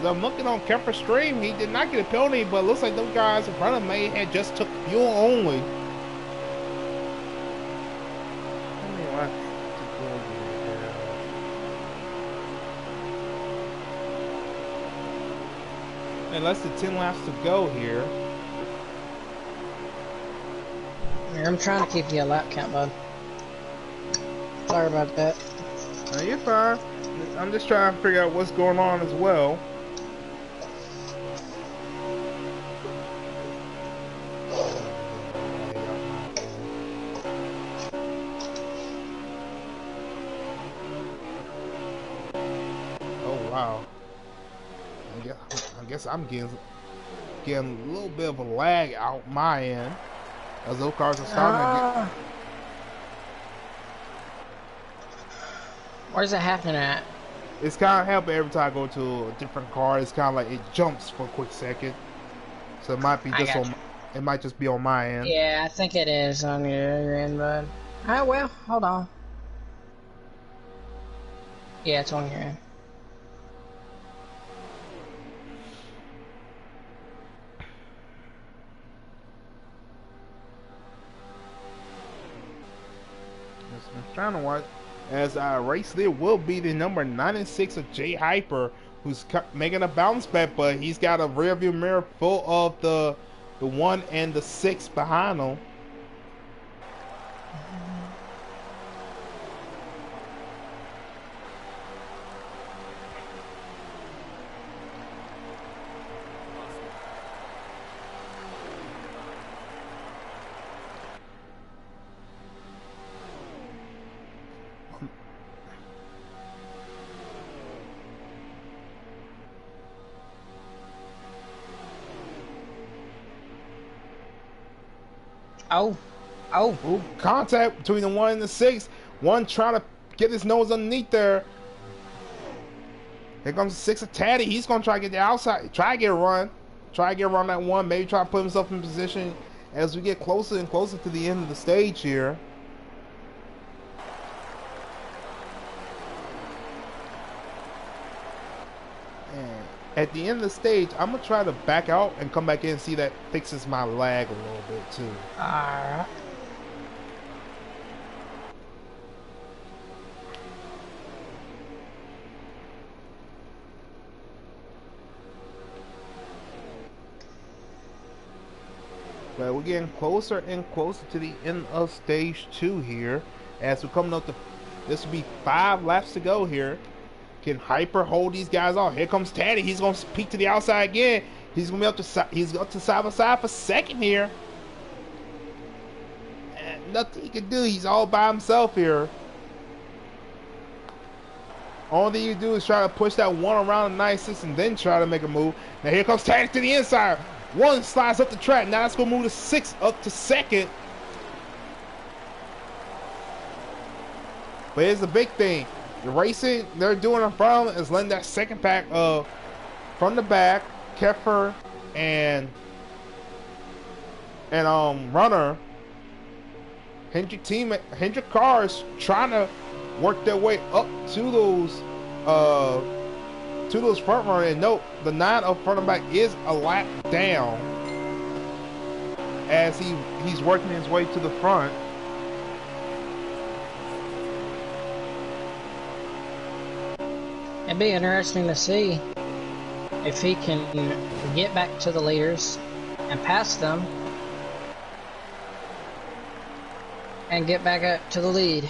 I'm looking on Kemper's stream. He did not get a penalty, but it looks like those guys in front of me had just took fuel only. And less than 10 laps to go here. I'm trying to keep you a lap count, bud. Sorry about that. No, you're fine. I'm just trying to figure out what's going on as well. Wow. I guess I'm getting a little bit of a lag out my end as those cars are starting to get. Where's it happening at? It's kind of happening every time I go to a different car. It's kind of like it jumps for a quick second, so it might be just on. It might just be on my end. Yeah, I think it is on your end, bud. Oh well, hold on. Yeah, it's on your end. I'm trying to watch as race leader will be the number 96 of Jay Hyper, who's making a bounce back, but he's got a rear view mirror full of the 1 and the 6 behind him. Oh, contact between the 1 and the 6. 1 trying to get his nose underneath there. Here comes the 6 of Taddy. He's going to try to get the outside. Try to get a run. Try to get around that 1. Maybe try to put himself in position as we get closer and closer to the end of the stage here. And at the end of the stage, I'm going to try to back out and come back in and see that fixes my lag a little bit too. alright. But we're getting closer and closer to the end of stage 2 here. As we're coming up to, this will be 5 laps to go here. Can Hyper hold these guys off? Here comes Taddy. He's going to peek to the outside again. He's going to be up to side by side for second here. And nothing he can do. He's all by himself here. Only thing you do is try to push that one around the 96 and then try to make a move. Now here comes Taddy to the inside. One slides up the track. Now it's going to move the 6 up to second. But here's the big thing. The racing they're doing in front of them is letting that second pack from the back, Keffer and Runner, Hendrick cars trying to work their way up to those front runner. And note, the 9 up front and back is a lap down as he's working his way to the front. It'd be interesting to see if he can get back to the leaders and pass them and get back up to the lead.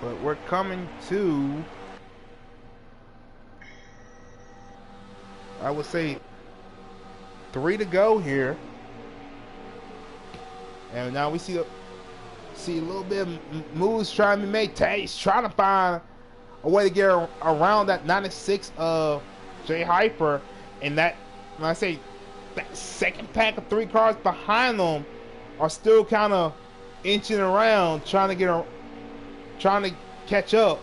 But we're coming to, I would say, 3 to go here. And now we see a little bit of moves trying to be made. He's trying to find a way to get around that 96 of Jay Hyper, and that, when I say that second pack of 3 cars behind them are still kind of inching around, trying to catch up.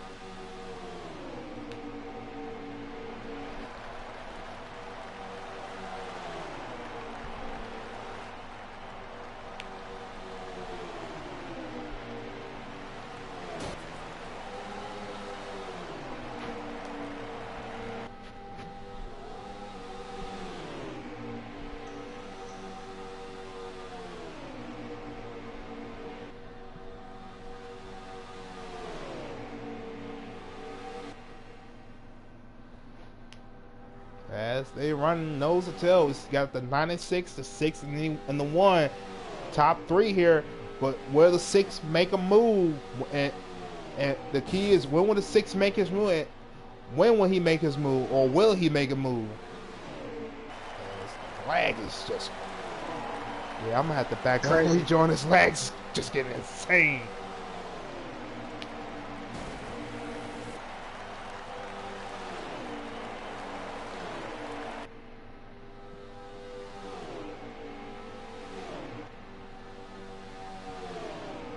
As they run nose to tail, it's got the 96, the 6, and the 1, top 3 here. But will the 6 make a move? And the key is, when will the 6 make his move? And when will he make his move, or will he make a move? His lag is just, yeah, I'm gonna have to back up and rejoin. His lag's just getting insane.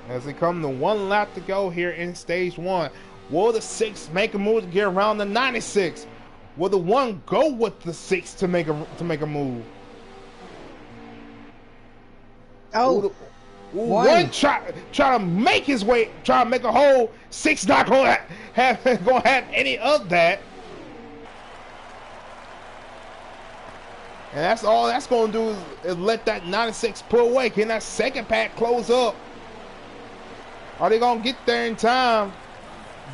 As they come to 1 lap to go here in stage 1, will the 6 make a move to get around the 96? Will the 1 go with the 6 to make a move? Oh, one try to make his way, try to make a hole. 6 not gonna have any of that. And that's all that's gonna do is let that 96 pull away. Can that second pack close up? Are they gonna get there in time?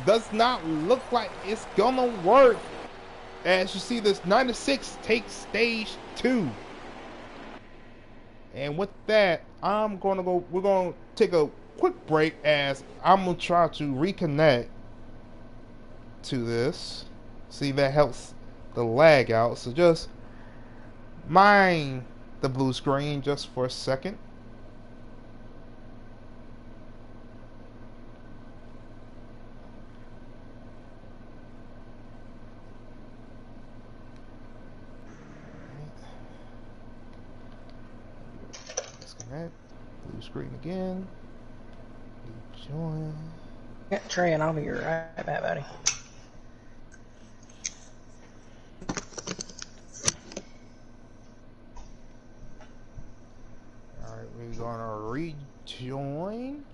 Does not look like it's gonna work. As you see, this 96 takes stage 2. And with that, we're gonna take a quick break as I'm gonna try to reconnect to this. See if that helps the lag out. So just mind the blue screen just for a second. Blue screen again. Join. Yeah, Trey, and I'll be right back, buddy. Alright, we're gonna rejoin.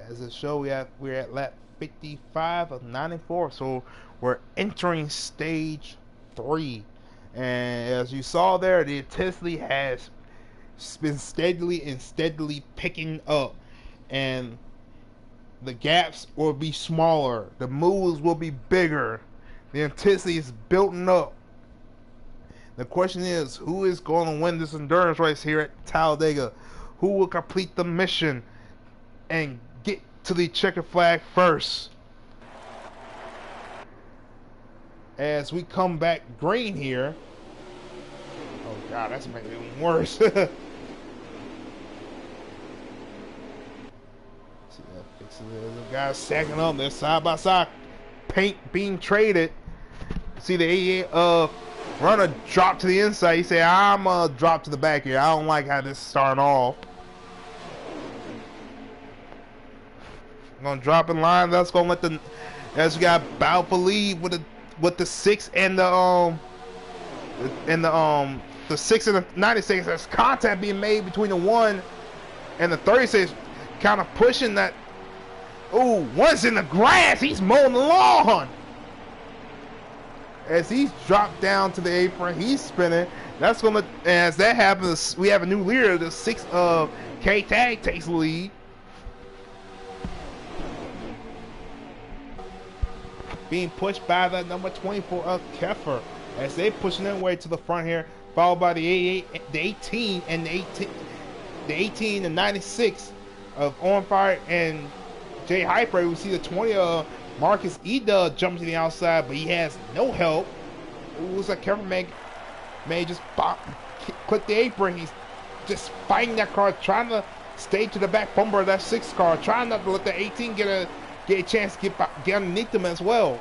As a show, we're at lap 55 of 94, so we're entering stage 3. And as you saw there, the intensity has been steadily picking up, and the gaps will be smaller, the moves will be bigger, the intensity is building up. The question is, who is going to win this endurance race here at Talladega? Who will complete the mission and get to the checkered flag first? As we come back green here. Oh God, that's making it even worse. See that fixing it. The guys stacking up. They're side by side. Paint being traded. See the 88 runner drop to the inside. He said, I'm gonna drop to the back here. I don't like how this is starting off. I'm gonna drop in line. That's gonna let the, as we got battle for lead with the 6 and the 6 and the 96. There's contact being made between the 1 and the 36, kind of pushing that. Ooh, one's in the grass. He's mowing the lawn. As he's dropped down to the apron, he's spinning. That's gonna, as that happens, we have a new leader. The 6 of K-Tag takes the lead. Being pushed by the number 24 of Keffer, as they pushing their way to the front here, followed by the 88, the 18 and the 18 and 96 of On Fire and Jay Hyper. We see the 20 of Marcus Eda jumping to the outside, but he has no help. It looks like Keffer may just click the apron. He's just fighting that car, trying to stay to the back bumper of that 6 car, trying not to let the 18 get a chance to get underneath them as well.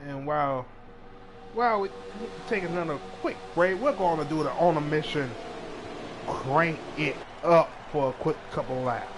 And while we take another quick break, we're going to do it on a mission. Crank it up for a quick couple laps.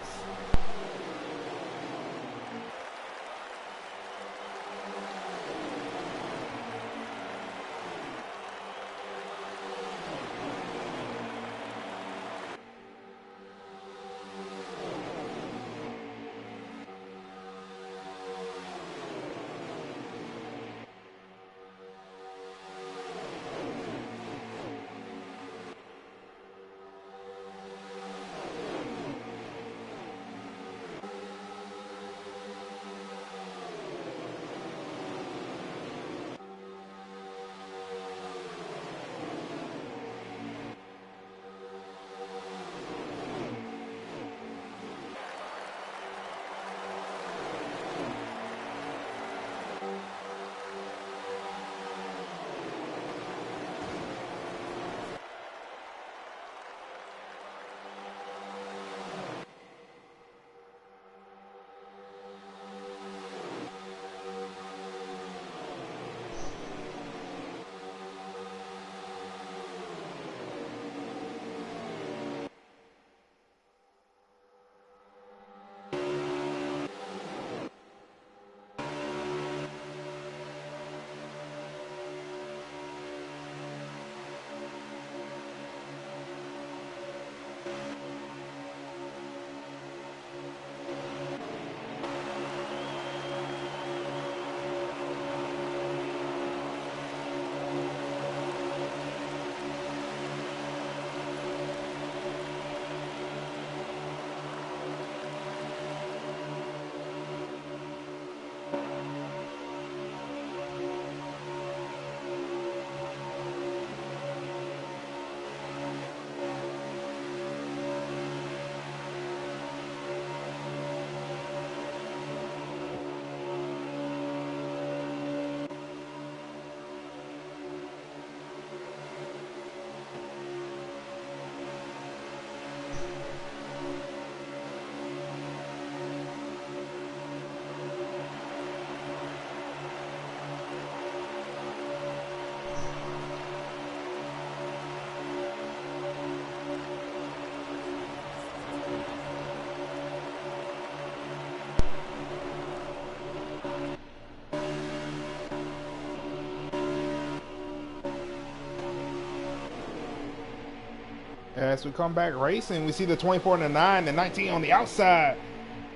as we come back racing, we see the 24 and the 9, the 19 on the outside.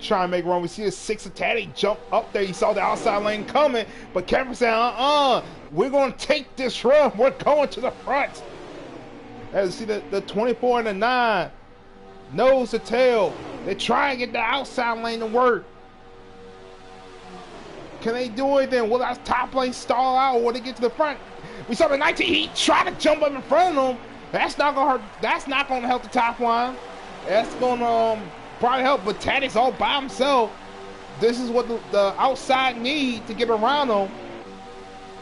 Trying to make a run. We see the 6 of Taddy jump up there. He saw the outside lane coming, but Kevin said, we're going to take this run. We're going to the front. As you see the 24 and the 9, nose to tail. They try and get the outside lane to work. Can they do it then? Will that top lane stall out, or will they get to the front? We saw the 19 Heat try to jump up in front of them. That's not gonna hurt. That's not gonna help the top line. That's gonna probably help, but Taddy's all by himself. This is what the outside need to get around them.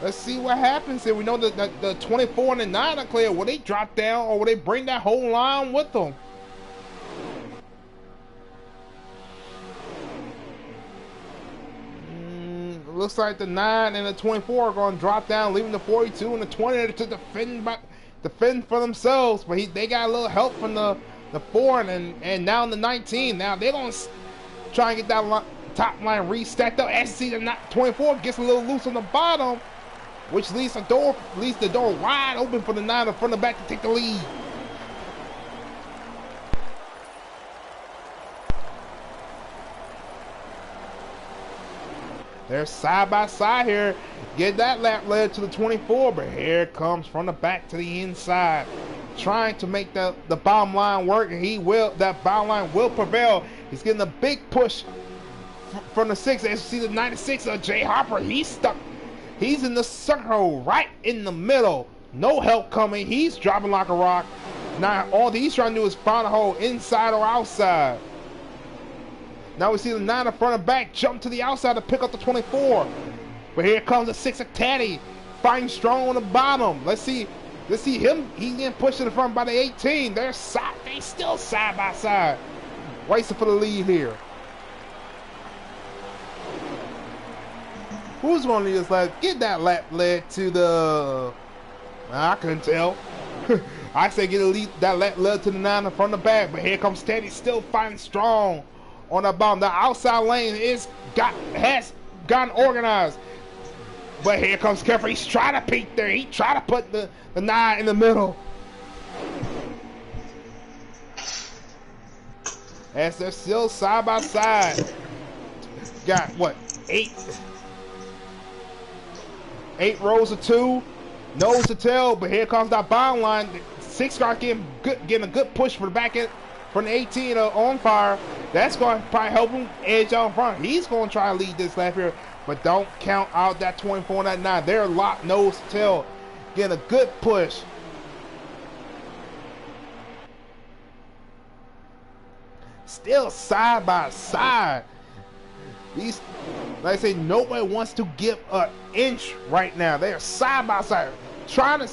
Let's see what happens here. We know that the 24 and the 9 are clear. Will they drop down, or will they bring that whole line with them? Looks like the 9 and the 24 are going to drop down, leaving the 42 and the 20 to defend for themselves. But they got a little help from the 4 and now the 19. Now they're going to try and get that top line restacked up. As you see, the 24 gets a little loose on the bottom, which leaves the door wide open for the 9 in front and back to take the lead. They're side by side here. Get that lap led to the 24, but here it comes from the back to the inside, trying to make the bottom line work, and that bottom line will prevail. He's getting a big push from the 6. As you see, the 96 of Jay Harper, he's stuck. He's in the circle right in the middle. No help coming. He's dropping like a rock. Now all he's trying to do is find a hole inside or outside. Now we see the 9 in front and back jump to the outside to pick up the 24. But here comes the 6 of Taddy, fighting strong on the bottom. Let's see him. He's getting pushed to the front by the 18. They still side by side, racing for the lead here. Who's going to just get that lap led to the? I couldn't tell. I say get that lap led to the 9 in front and back. But here comes Taddy, still fighting strong on the bottom. The outside lane has gotten organized. But here comes Keffer. He's trying to peek there. He tried to put the 9 in the middle. As they're still side by side. Got what? 8 rows of 2. Nose to tail. But here comes that bottom line. 6 car getting a good push for the back end from the 18 on fire. That's going to probably help him edge out in front. He's going to try to lead this lap here, but don't count out that 24 and that 9. They're locked nose to tail, getting a good push. Still side by side. These, like I say, nobody wants to give an inch right now. They are side by side, trying to.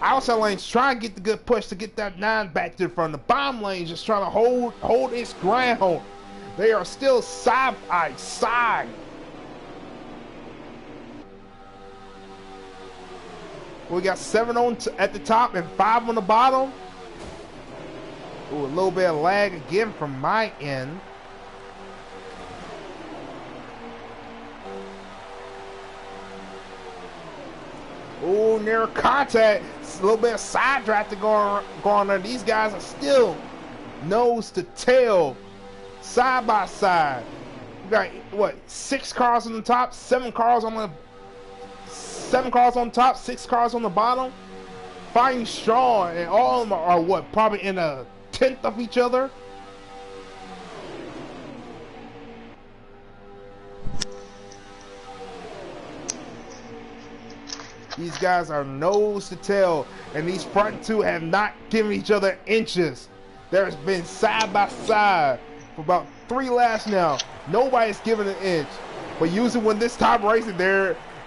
Outside lanes trying to get the good push to get that 9 back to the front. The bottom lane just trying to hold its ground. They are still side by side. We got 7 at the top and 5 on the bottom. Ooh, a little bit of lag again from my end. Oh, near contact. A little bit of side drafting going on there. These guys are still nose to tail, side by side. We got what? 6 cars on the top, 7 cars on the 7 cars on top, 6 cars on the bottom. Fighting strong, and all of them are what? Probably in a 10th of each other. These guys are nose to tail, and these front 2 have not given each other inches. There's been side by side for about 3 laps now. Nobody's given an inch. But usually when this type of racing,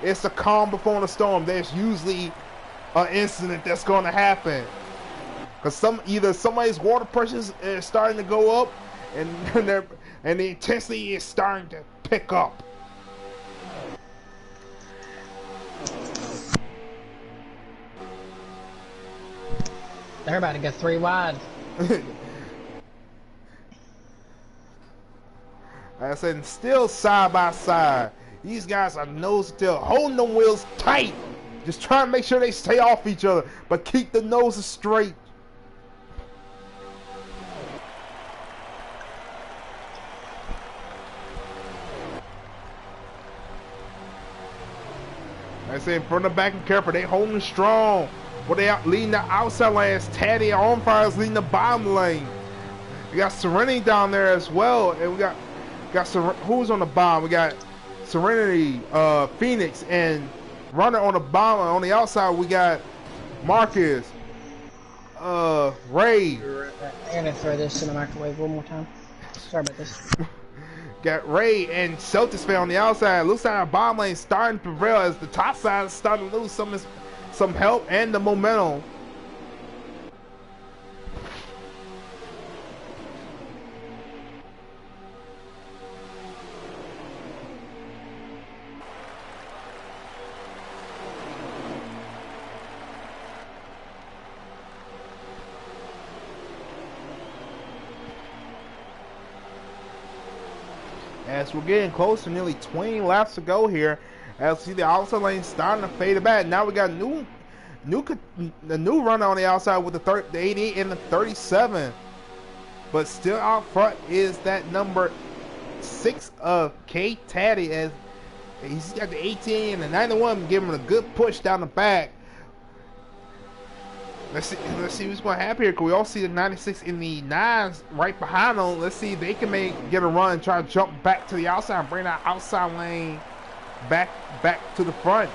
it's a calm before the storm. There's usually an incident that's going to happen. Because either somebody's water pressure is starting to go up, and the intensity is starting to pick up. They're about to go 3 wide. Like I said, still side by side. These guys are nose to tail, holding them wheels tight. Just trying to make sure they stay off each other, but keep the noses straight. I say from the back and careful, they holding strong. But they out leading the outside lanes. Taddy on fire is leading the bottom lane. We got Serenity down there as well, and we got who's on the bottom? We got Serenity, Phoenix, and Runner on the bottom. On the outside, we got Marcus, Ray. I gotta throw this in the microwave one more time. Sorry about this. Got Ray and Celtics fan on the outside. Looks like our bottom lane starting to prevail as the top side is starting to lose some help and the momentum. As we're getting close to nearly 20 laps to go here, as we see the outside lane starting to fade back. Now we got the new runner on the outside with the 88 and the 37, but still out front is that number 6 of K Taddy, as he's got the 18 and the 91 giving him a good push down the back. Let's see what's going to happen here, because we all see the 96 in the 9s right behind them. Let's see if they can get a run and try to jump back to the outside and bring that outside lane back to the front.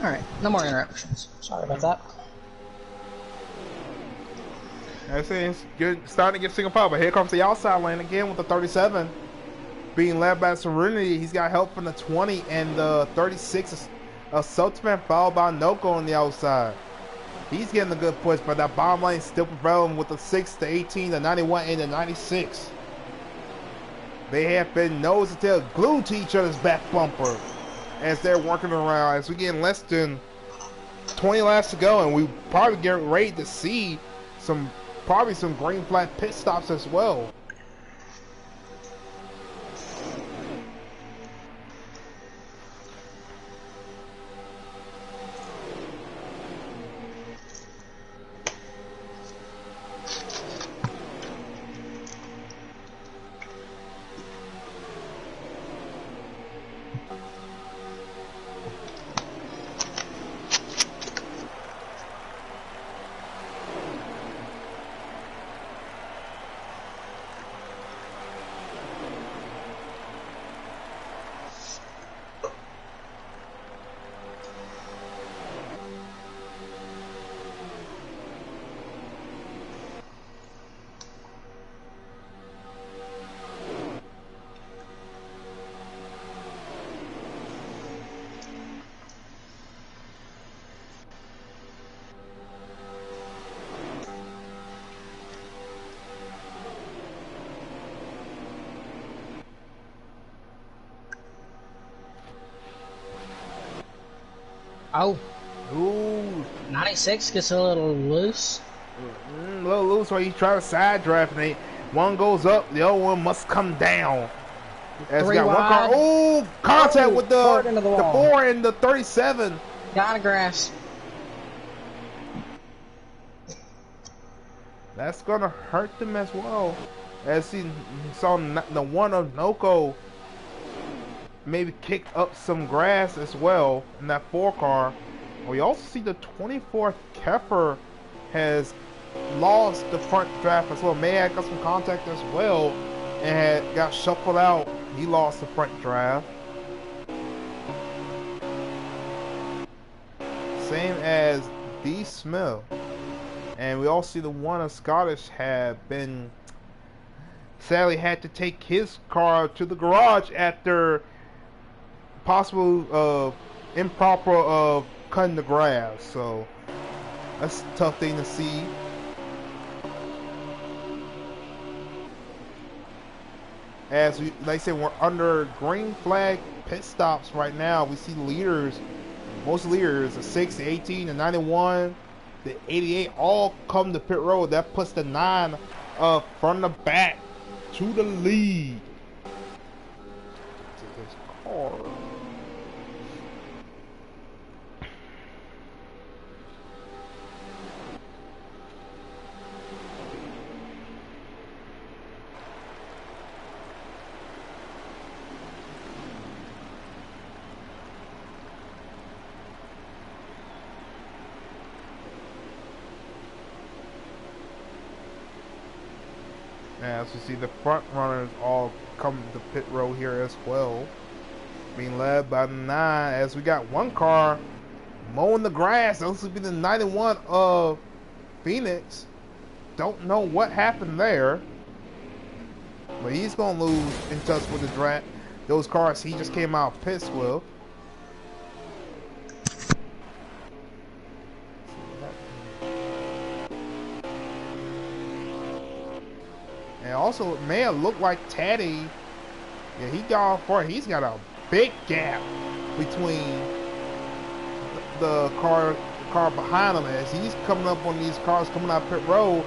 Alright, no more interruptions. Sorry about that. I say it's good, starting to get single power, but here comes the outside lane again with the 37 being led by Serenity. He's got help from the 20 and the 36 of Celtics, followed by Noko on the outside. He's getting a good push, but that bottom lane still prevailing with the 6, the 18, the 91, and the 96. They have been nose to tail glued to each other's back bumper as they're working around. As we get less than 20 laps to go, and we probably get ready to see some green flag pit stops as well. Oh. Ooh. 96 gets a little loose. A little loose when you try to side draft, and one goes up, the other one must come down. As we got one car. Ooh, contact with the 4 and the 37. Down the grass. That's gonna hurt them as well. As he saw the one of Noko maybe kick up some grass as well in that 4 car. We also see the 24th Keffer has lost the front draft as well. May have got some contact as well and had got shuffled out. He lost the front draft. Same as D. Smith. And we all see the one of Scottish have been sadly had to take his car to the garage after possible improper cutting the grass. So that's a tough thing to see. As we, like I said, we're under green flag pit stops right now. We see leaders, most leaders, the 6, the 18, the 91, the 88, all come to pit road. That puts the 9 from the back to the lead. To his car. As you see, the front runners all come to pit road here as well, being led by the 9. As we got one car mowing the grass. This would be the 91 of Phoenix. Don't know what happened there, but he's gonna lose in touch with the draft. Those cars he just came out pits with. And also, it may have looked like Teddy. Yeah, he got for it. He's got a big gap between the car behind him as he's coming up on these cars coming out pit road.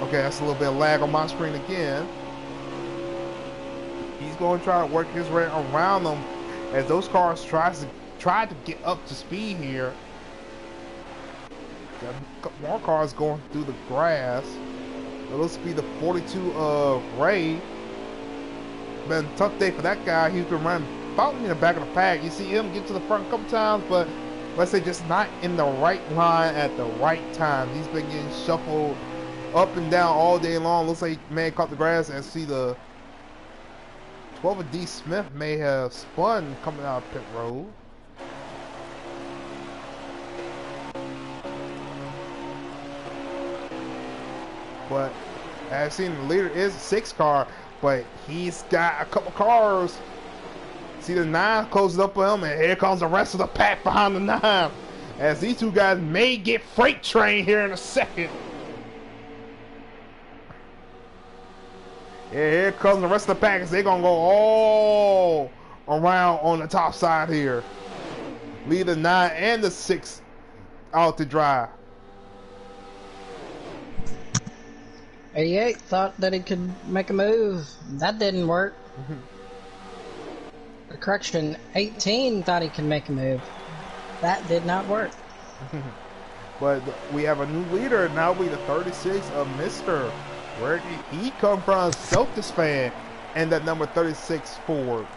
Okay, that's a little bit of lag on my screen again. He's going to try to work his way around them as those cars try to get up to speed here. Got a couple more cars going through the grass. It looks to be the 42 of Ray. Been a tough day for that guy. He's been running about in the back of the pack. You see him get to the front a couple times, but let's say just not in the right line at the right time. He's been getting shuffled up and down all day long. Looks like he may have caught the grass and see the 12 of D. Smith may have spun coming out of pit road. But as seen, the leader is a 6 car, but he's got a couple cars. See the 9 closes up on him, and here comes the rest of the pack behind the 9. As these two guys may get freight train here in a second. Yeah, here comes the rest of the pack as they're gonna go all around on the top side here. Lead the 9 and the 6 out to dry. 88 thought that he could make a move. That didn't work. Correction, 18 thought he could make a move. That did not work. But we have a new leader now. We the 36 of Mr. Where did he come from? Celtics fan, and that number 36 Ford.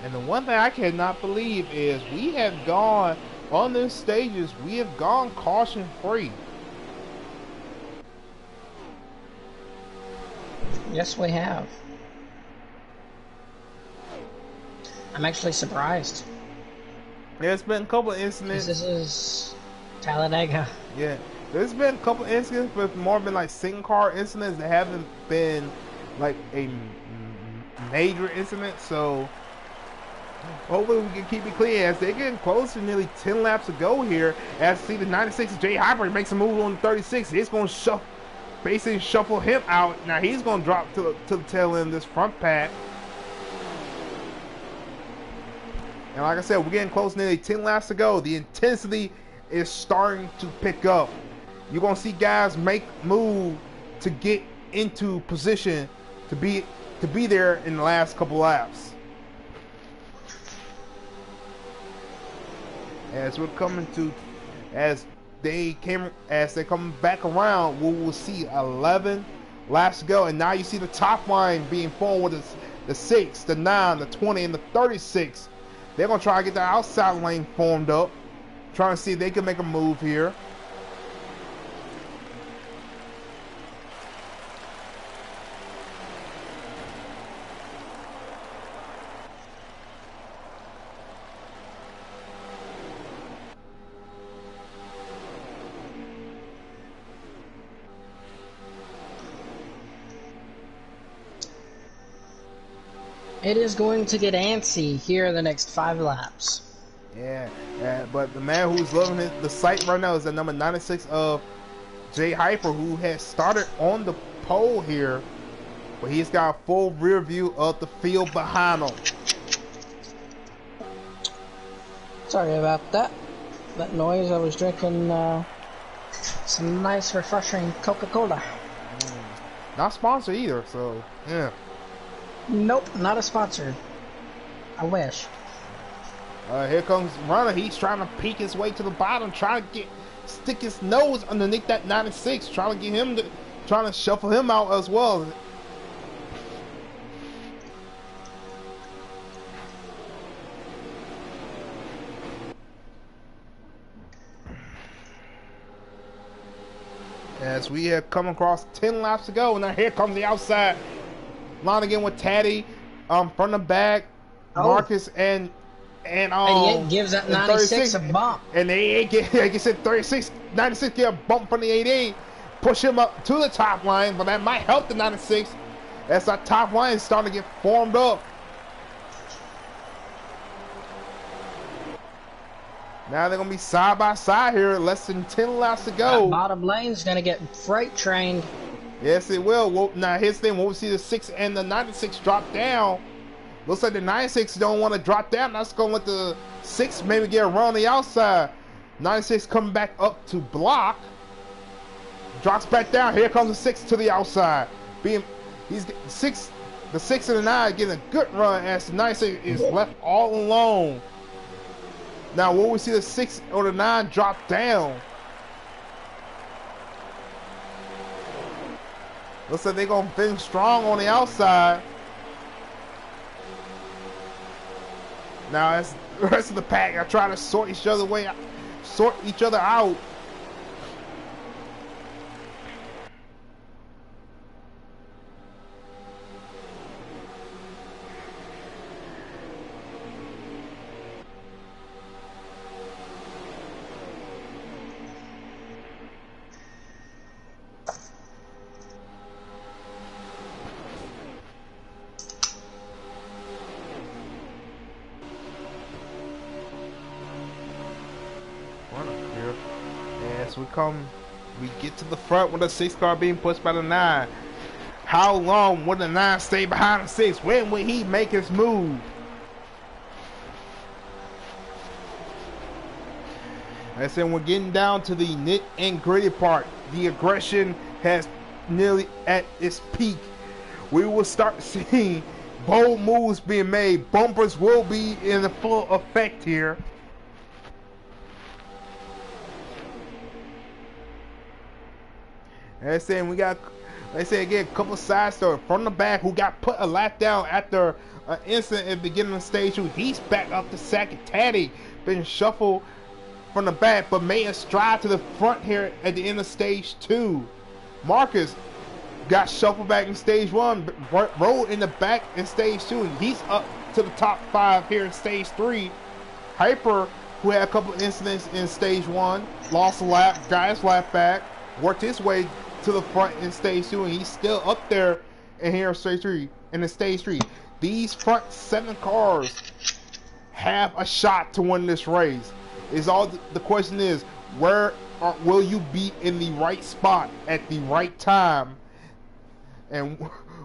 And the one thing I cannot believe is we have gone on these stages, we have gone caution free. Yes, we have. I'm actually surprised. There's been a couple of incidents. This is Talladega. Yeah, There's been a couple incidents, but more been like single car incidents that haven't been like a major incident. So hopefully we can keep it clean as they're getting close to nearly 10 laps to go here. As see the 96 Jay Hyper makes a move on the 36. He's going to basically shuffle him out. Now he's going to drop to the tail end of this front pack. And like I said, we're getting close, nearly 10 laps to go. The intensity is starting to pick up. You're going to see guys make move to get into position to be there in the last couple laps. As we're coming to, as they come back around, we will see 11 laps to go. And now you see the top line being formed with the 6, the 9, the 20, and the 36. They're going to try to get the outside lane formed up, trying to see if they can make a move here. It is going to get antsy here in the next 5 laps. Yeah, but the man who's loving the sight right now is the number 96 of Jay Hyper, who has started on the pole here, but he's got a full rear view of the field behind him. Sorry about that. That noise. I was drinking some nice, refreshing Coca-Cola. Not sponsored either, so yeah. Nope, not a sponsor. I wish. Here comes Runner. He's trying to peek his way to the bottom, trying to stick his nose underneath that 96, trying to shuffle him out as well. As we have come across 10 laps to go, and now here comes the outside line again with Taddy from the back, Marcus and he gives that 96 a bump. And they get, like I said, 96 get a bump from the 88, push him up to the top line, but that might help the 96 as that top line is starting to get formed up. Now they're going to be side by side here, less than 10 laps to go. That bottom lane's going to get freight trained. Yes, it will. Well, now here's the thing. We'll see the 6 and the 96 drop down. Looks like the 96 don't want to drop down. That's going to let the 6 maybe get around the outside. 96 coming back up to block. Drops back down. Here comes the 6 to the outside. The 6 and the 9 getting a good run as the 96 is left all alone. Now will we see the 6 or the 9 drop down? Looks like they're going to finish strong on the outside. Now as the rest of the pack are trying to sort each other out. We get to the front with the 6 car being pushed by the 9. How long will the 9 stay behind the 6? When will he make his move? I said we're getting down to the nit and gritty part. The aggression has nearly at its peak. We will start seeing bold moves being made. Bumpers will be in full effect here. And I saying we got, like I say again, a couple of side stories from the back who got put a lap down after an incident at the beginning of stage 2. He's back up to second. Taddy been shuffled from the back, but made a stride to the front here at the end of stage 2. Marcus got shuffled back in stage 1, rolled in the back in stage 2, and he's up to the top 5 here in stage 3. Hyper who had a couple incidents in stage 1, lost a lap, got his lap back, worked his way to the front in stage 2, and he's still up there in here in stage 3. These front 7 cars have a shot to win this race. The question is, where will you be in the right spot at the right time, and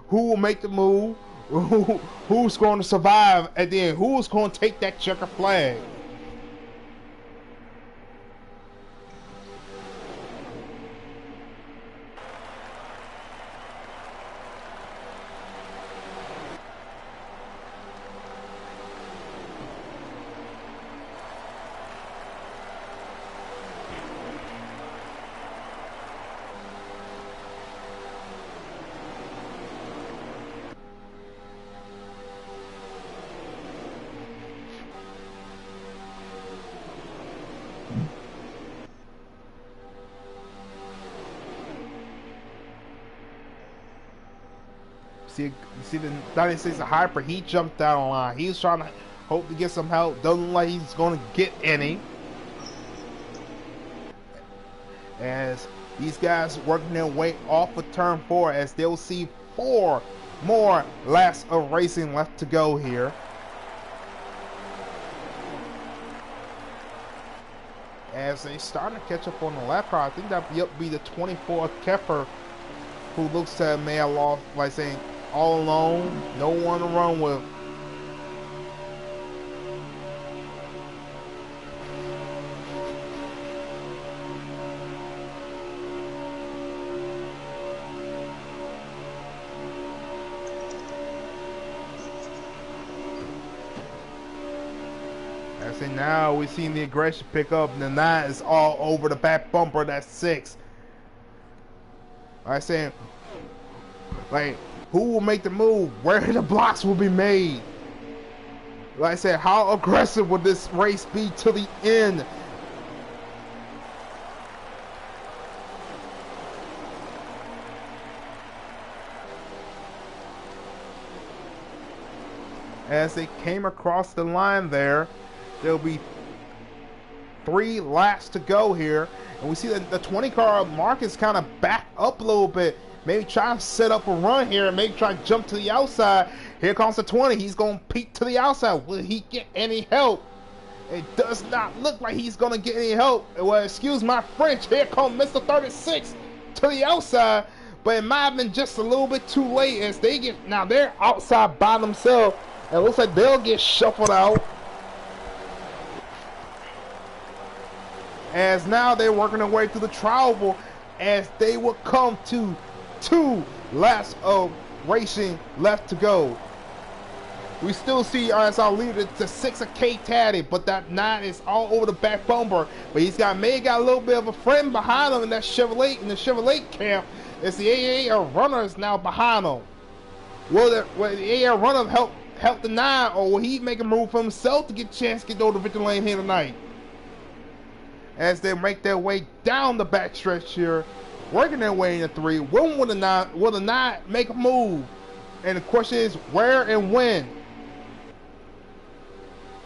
who will make the move? Who's going to survive at the end? Who's going to take that checker flag? See the 96 Hyper, he jumped down the line. He was trying to hope to get some help. Doesn't look like he's going to get any. As these guys working their way off of turn 4, as they'll see 4 more laps of racing left to go here. As they start to catch up on the lap car, I think that'll be the 24th Keffer, who looks to may have lost, like saying, all alone, no one to run with. I say now we're seeing the aggression pick up, and the 9 is all over the back bumper. That's 6. I say, like, who will make the move? Where the blocks will be made? Like I said, how aggressive will this race be to the end? As they came across the line there, there'll be 3 laps to go here. And we see that the 20 car Marcus kind of back up a little bit. Maybe try to set up a run here and maybe try to jump to the outside. Here comes the 20. He's going to peek to the outside. Will he get any help? It does not look like he's going to get any help. Well, excuse my French. Here comes Mr. 36 to the outside. But it might have been just a little bit too late as they get... Now they're outside by themselves. It looks like they'll get shuffled out. As now they're working their way through the tribal as they will come to 2 laps of racing left to go. We still see as our leader the 6 of K Taddy, but that 9 is all over the back bumper. But he's got a little bit of a friend behind him in that Chevrolet, in the Chevrolet camp. It's the AAR runner is now behind him. Will the AAR runner help the 9, or will he make a move for himself to get a chance to get over the victory lane here tonight? As they make their way down the backstretch here, working their way into 3. When will the 9 make a move? And the question is, where and when?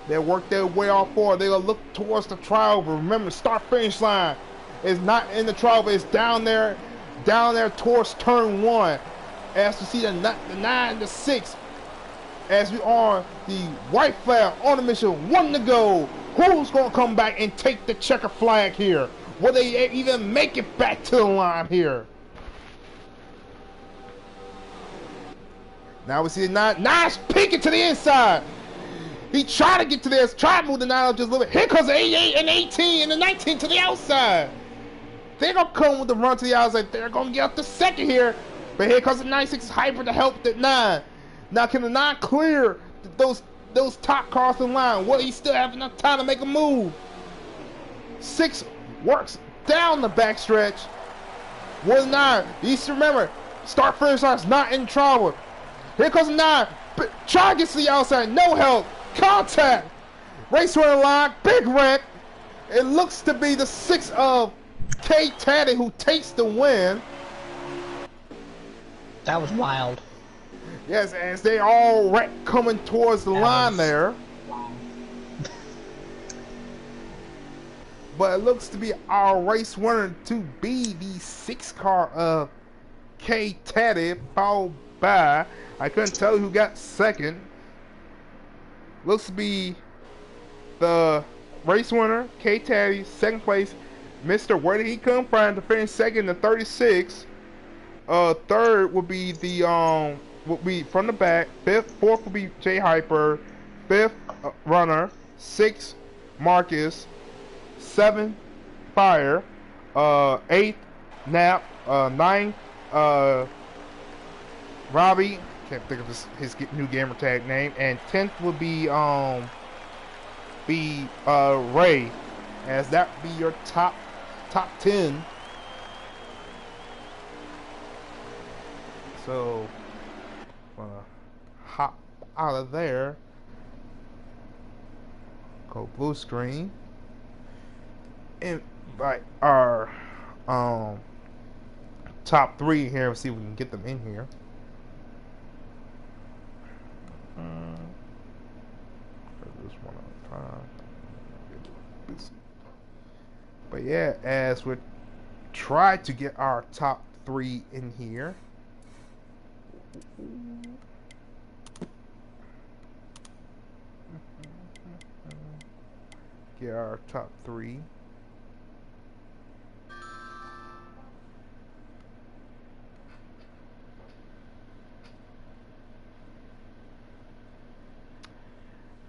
They work their way off forward. They'll look towards the trial. Remember, start-finish line is not in the trial, but it's down there towards turn 1. As we see the 9 and the 6, as we are the white flag on the mission, 1 to go. Who's going to come back and take the checker flag here? Will they even make it back to the line here? Now we see the 9. 9's peeking to the inside. He tried to get to this. Tried to move the 9 up just a little bit. Here comes the 88 and 18 and the 19 to the outside. They're going to come with the run to the outside. They're going to get up the second here. But here comes the 96 Hyper to help the 9. Now can the 9 clear those top cars in line? Will he still have enough time to make a move? 6 works down the backstretch. Will 9? You need to remember, start-finish line is not in trouble. Here comes the 9. Try to get to the outside. No help. Contact. Race running line. Big wreck. It looks to be the 6 of K Taddy who takes the win. That was wild. Yes, as they all wreck coming towards the line there. but it looks to be our race winner to be the 6 car of K Teddy, followed by, I couldn't tell who got second. Looks to be the race winner, K Teddy, second place. Mr. Where did he come from to finish second to 36? Third would be the would be from the back. Fourth would be Jay Hyper. Fifth runner. Sixth Marcus. Seventh Fire. Eighth Nap. Ninth Robbie. Can't think of his new gamer tag name. And 10th would be Ray. As that would be your top 10. So I'm gonna hop out of there. Go blue screen. Invite our top 3 here and see if we can get them in here. This one at a time. But yeah, as we try to get our top 3 in here. Get our top 3.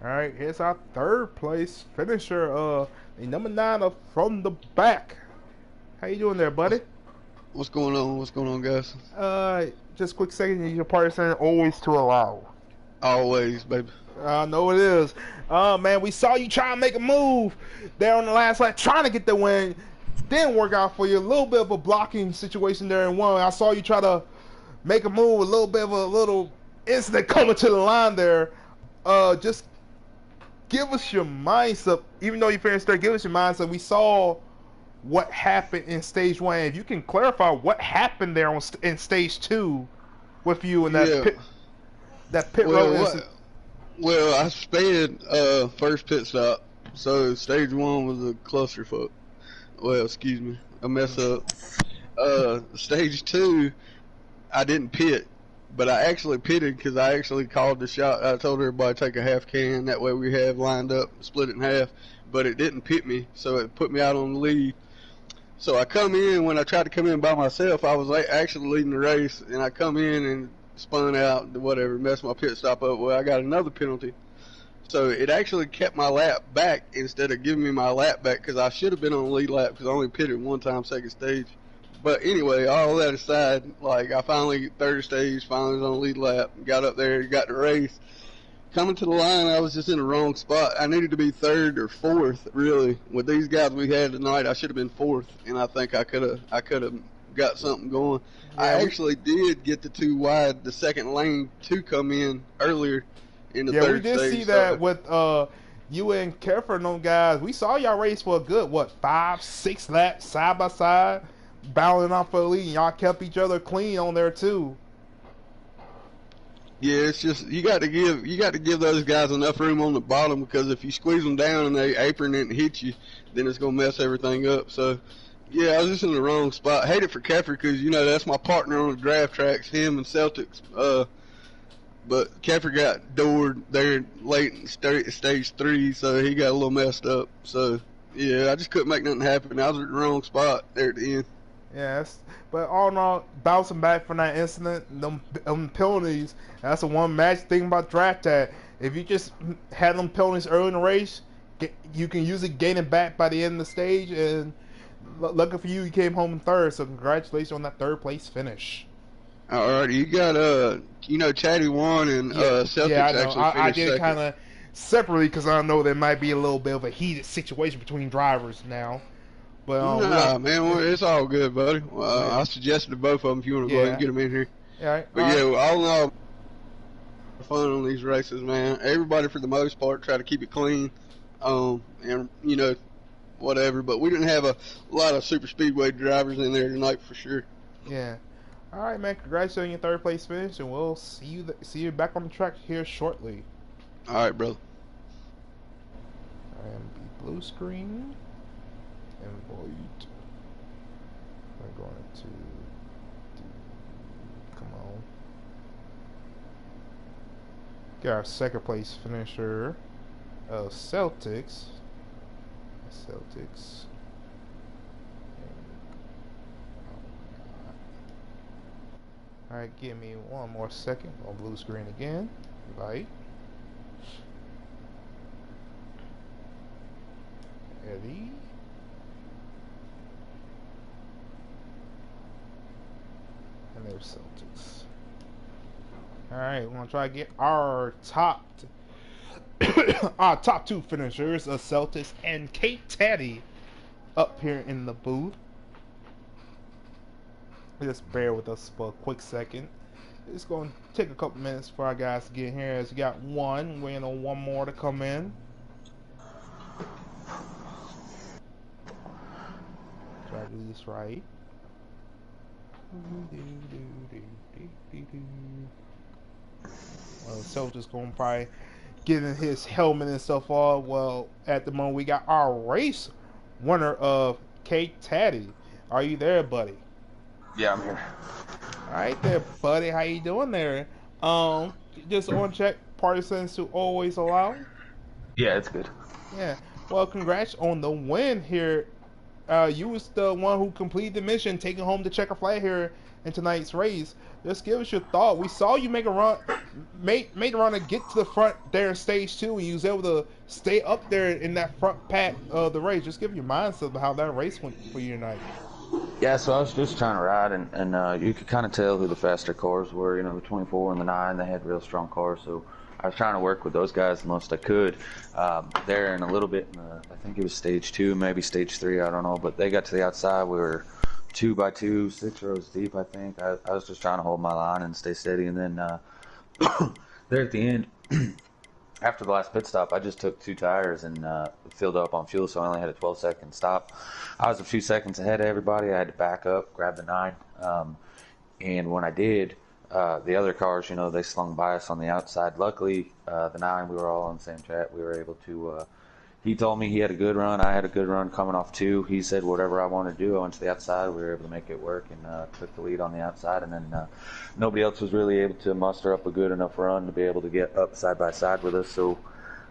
Alright, here's our 3rd place finisher, the number 9 from the back. How you doing there, buddy? What's going on? What's going on, guys? Just quick second, your partner saying always to allow. Always, baby. I know it is. Man, we saw you try to make a move there on the last lap, trying to get the win. Didn't work out for you. A little bit of a blocking situation there in one. I saw you try to make a move, a little bit of a little incident coming to the line there. Just give us your mindset. Even though you finished there, give us your mindset. We saw what happened in stage 1. If you can clarify what happened there in stage 2 with you and that pit road incident. Well, I sped first pit stop, so stage 1 was a clusterfuck. Well, excuse me, a mess up. Stage 2, I didn't pit, but I actually pitted because I actually called the shot. I told everybody to take a half can, that way we have lined up, split it in half, but it didn't pit me, so it put me out on the lead. So I come in, when I tried to come in by myself, I was actually leading the race, and I come in and spun out, whatever, messed my pit stop up. Well, I got another penalty. So it actually kept my lap back instead of giving me my lap back, because I should have been on the lead lap because I only pitted one time second stage. But anyway, all that aside, like, I finally, third stage, finally was on the lead lap, got up there, got the race. Coming to the line, I was just in the wrong spot. I needed to be 3rd or 4th, really. With these guys we had tonight, I should have been 4th, and I think I could have got something going. Yeah, I actually did get the 2 wide, the second lane to come in earlier in the third stage. Yeah, we did see that with you and Keffer and them guys. We saw y'all race for a good, 5-6 laps side by side, battling off for the lead. Y'all kept each other clean on there too. Yeah, it's just you got to give those guys enough room on the bottom, because if you squeeze them down and they apron it and hit you, then it's gonna mess everything up. So yeah, I was just in the wrong spot. Hate it for Keffer, because that's my partner on the draft tracks, him and Celtics. But Keffer got doored there late in stage 3, so he got a little messed up. So yeah, I just couldn't make nothing happen. I was at the wrong spot there at the end. Yes, but all in all, bouncing back from that incident, them penalties, that's the one magic thing about draft tag. If you just had them penalties early in the race, you can usually gain it back by the end of the stage, and lucky for you, you came home in 3rd, so congratulations on that 3rd place finish. All right, you got, Chatty won and Celtics actually finished I did second. kind of separately, because I know there might be a little bit of a heated situation between drivers now. But nah, man, it's all good, buddy. I suggested to both of them if you want to go ahead and get them in here. Yeah, but all in all, fun on these races, man. Everybody, for the most part, try to keep it clean, and whatever. But we didn't have a lot of super speedway drivers in there tonight for sure. Yeah. All right, man. Congratulations on your 3rd place finish, and we'll see you back on the track here shortly. All right, brother. And the blue screen. and void. We're going to do, come on. Get our second place finisher, Celtics. Celtics. Alright, give me one more second. On blue screen again. Light. Eddie. And there's Celtics. Alright, we're gonna try to get our top our top two finishers of Celtics and Kate Taddy up here in the booth. Just bear with us for a quick second. It's going to take a couple minutes for our guys to get here. As we got one, waiting on one more to come in. Try to do this right. Well, so just going to probably getting his helmet and stuff off. Well, at the moment we got our race winner of Kate Taddy. Are you there, buddy? Yeah, I'm here. All right there, buddy. How you doing there? Just on check. Partisans to always allow. Yeah, it's good. Yeah. Well, congrats on the win here. You was the one who completed the mission, taking home the checker flag here in tonight's race. Just give us your thought. We saw you make a run, made a run to get to the front there in stage 2, and you was able to stay up there in that front pack of the race. Just give your mindset of how that race went for you tonight. Yeah, so I was just trying to ride, and you could kind of tell who the faster cars were. You know, the 24 and the 9, they had real strong cars, so I was trying to work with those guys the most I could. There in a little bit, I think it was stage 2, maybe stage 3, I don't know, but they got to the outside. We were 2 by 2, 6 rows deep, I think. I was just trying to hold my line and stay steady, and then there at the end, after the last pit stop, I just took 2 tires and filled up on fuel, so I only had a 12-second stop. I was a few seconds ahead of everybody. I had to back up, grab the 9, and when I did, the other cars, you know, they slung by us on the outside. Luckily, the 9, we were all on the same track. We were able to, he told me he had a good run. I had a good run coming off 2. He said whatever I wanted to do. I went to the outside. We were able to make it work and took the lead on the outside. And then nobody else was really able to muster up a good enough run to be able to get up side by side with us. So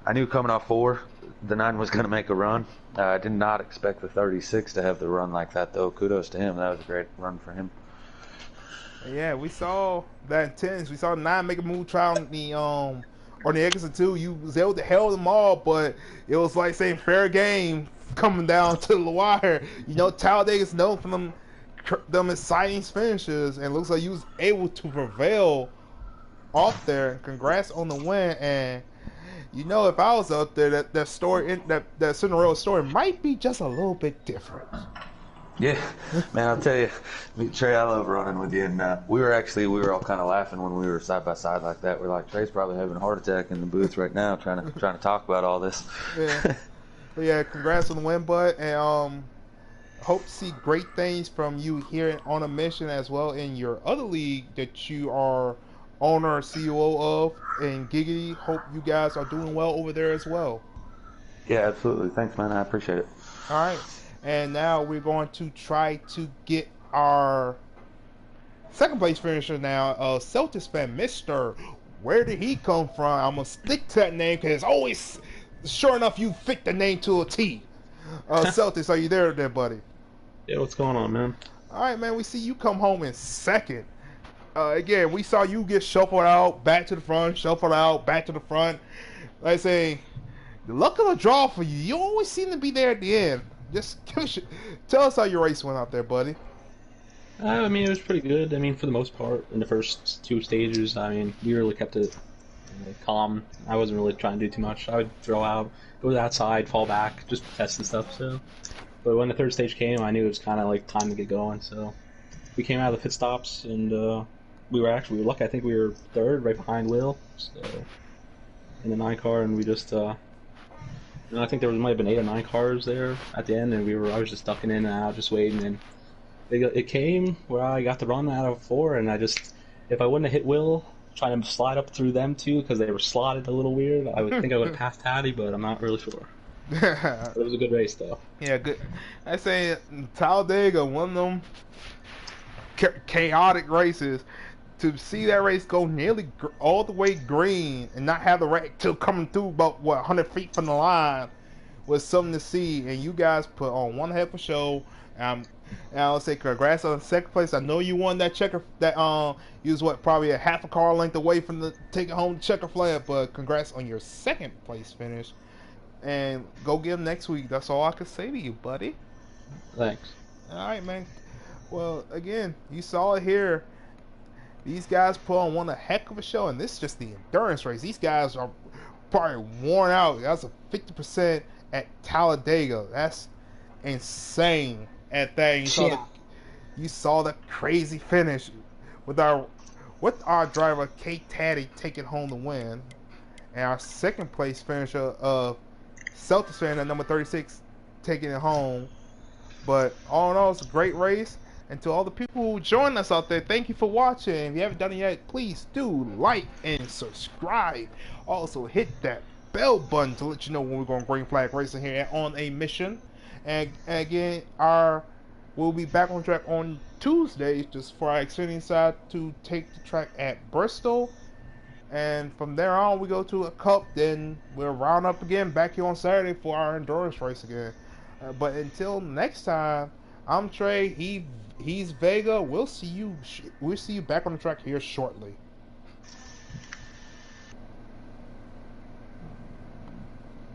I knew coming off 4, the 9 was going to make a run. I did not expect the 36 to have the run like that, though. Kudos to him. That was a great run for him. Yeah, we saw that intense. We saw 9 make a move, try on the exit 2. You was able to hold them all, but it was like saying fair game coming down to the wire. You know, Talladega is known for them exciting finishes, and it looks like you was able to prevail off there. Congrats on the win. And you know, if I was up there, that story, that Cinderella story might be just a little bit different. Yeah, man, I'll tell you, Trey, I love running with you, and we were all kind of laughing when we were side by side like that. We're like, Trey's probably having a heart attack in the booth right now, trying to talk about all this. Yeah, but yeah, congrats on the win, bud, and hope to see great things from you here on a mission as well in your other league that you are owner or CEO of, and Giggity. Hope you guys are doing well over there as well. Yeah, absolutely. Thanks, man. I appreciate it. All right. And now we're going to try to get our second place finisher now, Celtics fan, Mr. Where did he come from? I'm going to stick to that name because it's always, sure enough, you fit the name to a T. Celtics, are you there, buddy? Yeah, what's going on, man? All right, man, we see you come home in second. Again, we saw you get shuffled out, back to the front, shuffled out, back to the front. Like I say, the luck of the draw for you. You always seem to be there at the end. Just tell us how your race went out there, buddy. I mean, it was pretty good. I mean, for the most part, in the first 2 stages, I mean, we really kept it calm. I wasn't really trying to do too much. I would throw out, go to the outside, fall back, just test and stuff. So, but when the third stage came, I knew it was kind of like time to get going. So, we came out of the pit stops, and we were lucky. I think we were third, right behind Will, so, in the 9 car, and we just. And I think there might have been 8 or 9 cars there at the end, and I was just ducking in and out, just waiting. And it came where I got the run out of 4, and if I wouldn't have hit Will, trying to slide up through them too, because they were slotted a little weird, I would think I would have passed Hattie, but I'm not really sure. But it was a good race, though. Yeah, good. I say Talladega, one of them chaotic races. To see that race go nearly all the way green and not have the wreck till coming through about 100 feet from the line was something to see. And you guys put on one heck of a show. And I'll say congrats on second place. I know you won that checker. That you was probably a half a car length away from the taking home the checker flag. But congrats on your second place finish. And go get them next week. That's all I can say to you, buddy. Thanks. All right, man. Well, again, you saw it here. These guys put on one heck of a show, and this is just the endurance race. These guys are probably worn out. That's a 50% at Talladega. That's insane at that. You saw the crazy finish with our driver Kate Taddy taking home the win, and our second place finisher of Celtics fan at number 36 taking it home. But all in all, it's a great race. And to all the people who joined us out there, thank you for watching. If you haven't done it yet, please do like and subscribe. Also, hit that bell button to let you know when we're going green flag racing here on a mission. And again, we'll be back on track on Tuesday just for our Xfinity side to take the track at Bristol. And from there on, we go to a cup. Then we'll round up again back here on Saturday for our endurance race again. But until next time, I'm Trey. He's Vega. We'll see you back on the track here shortly.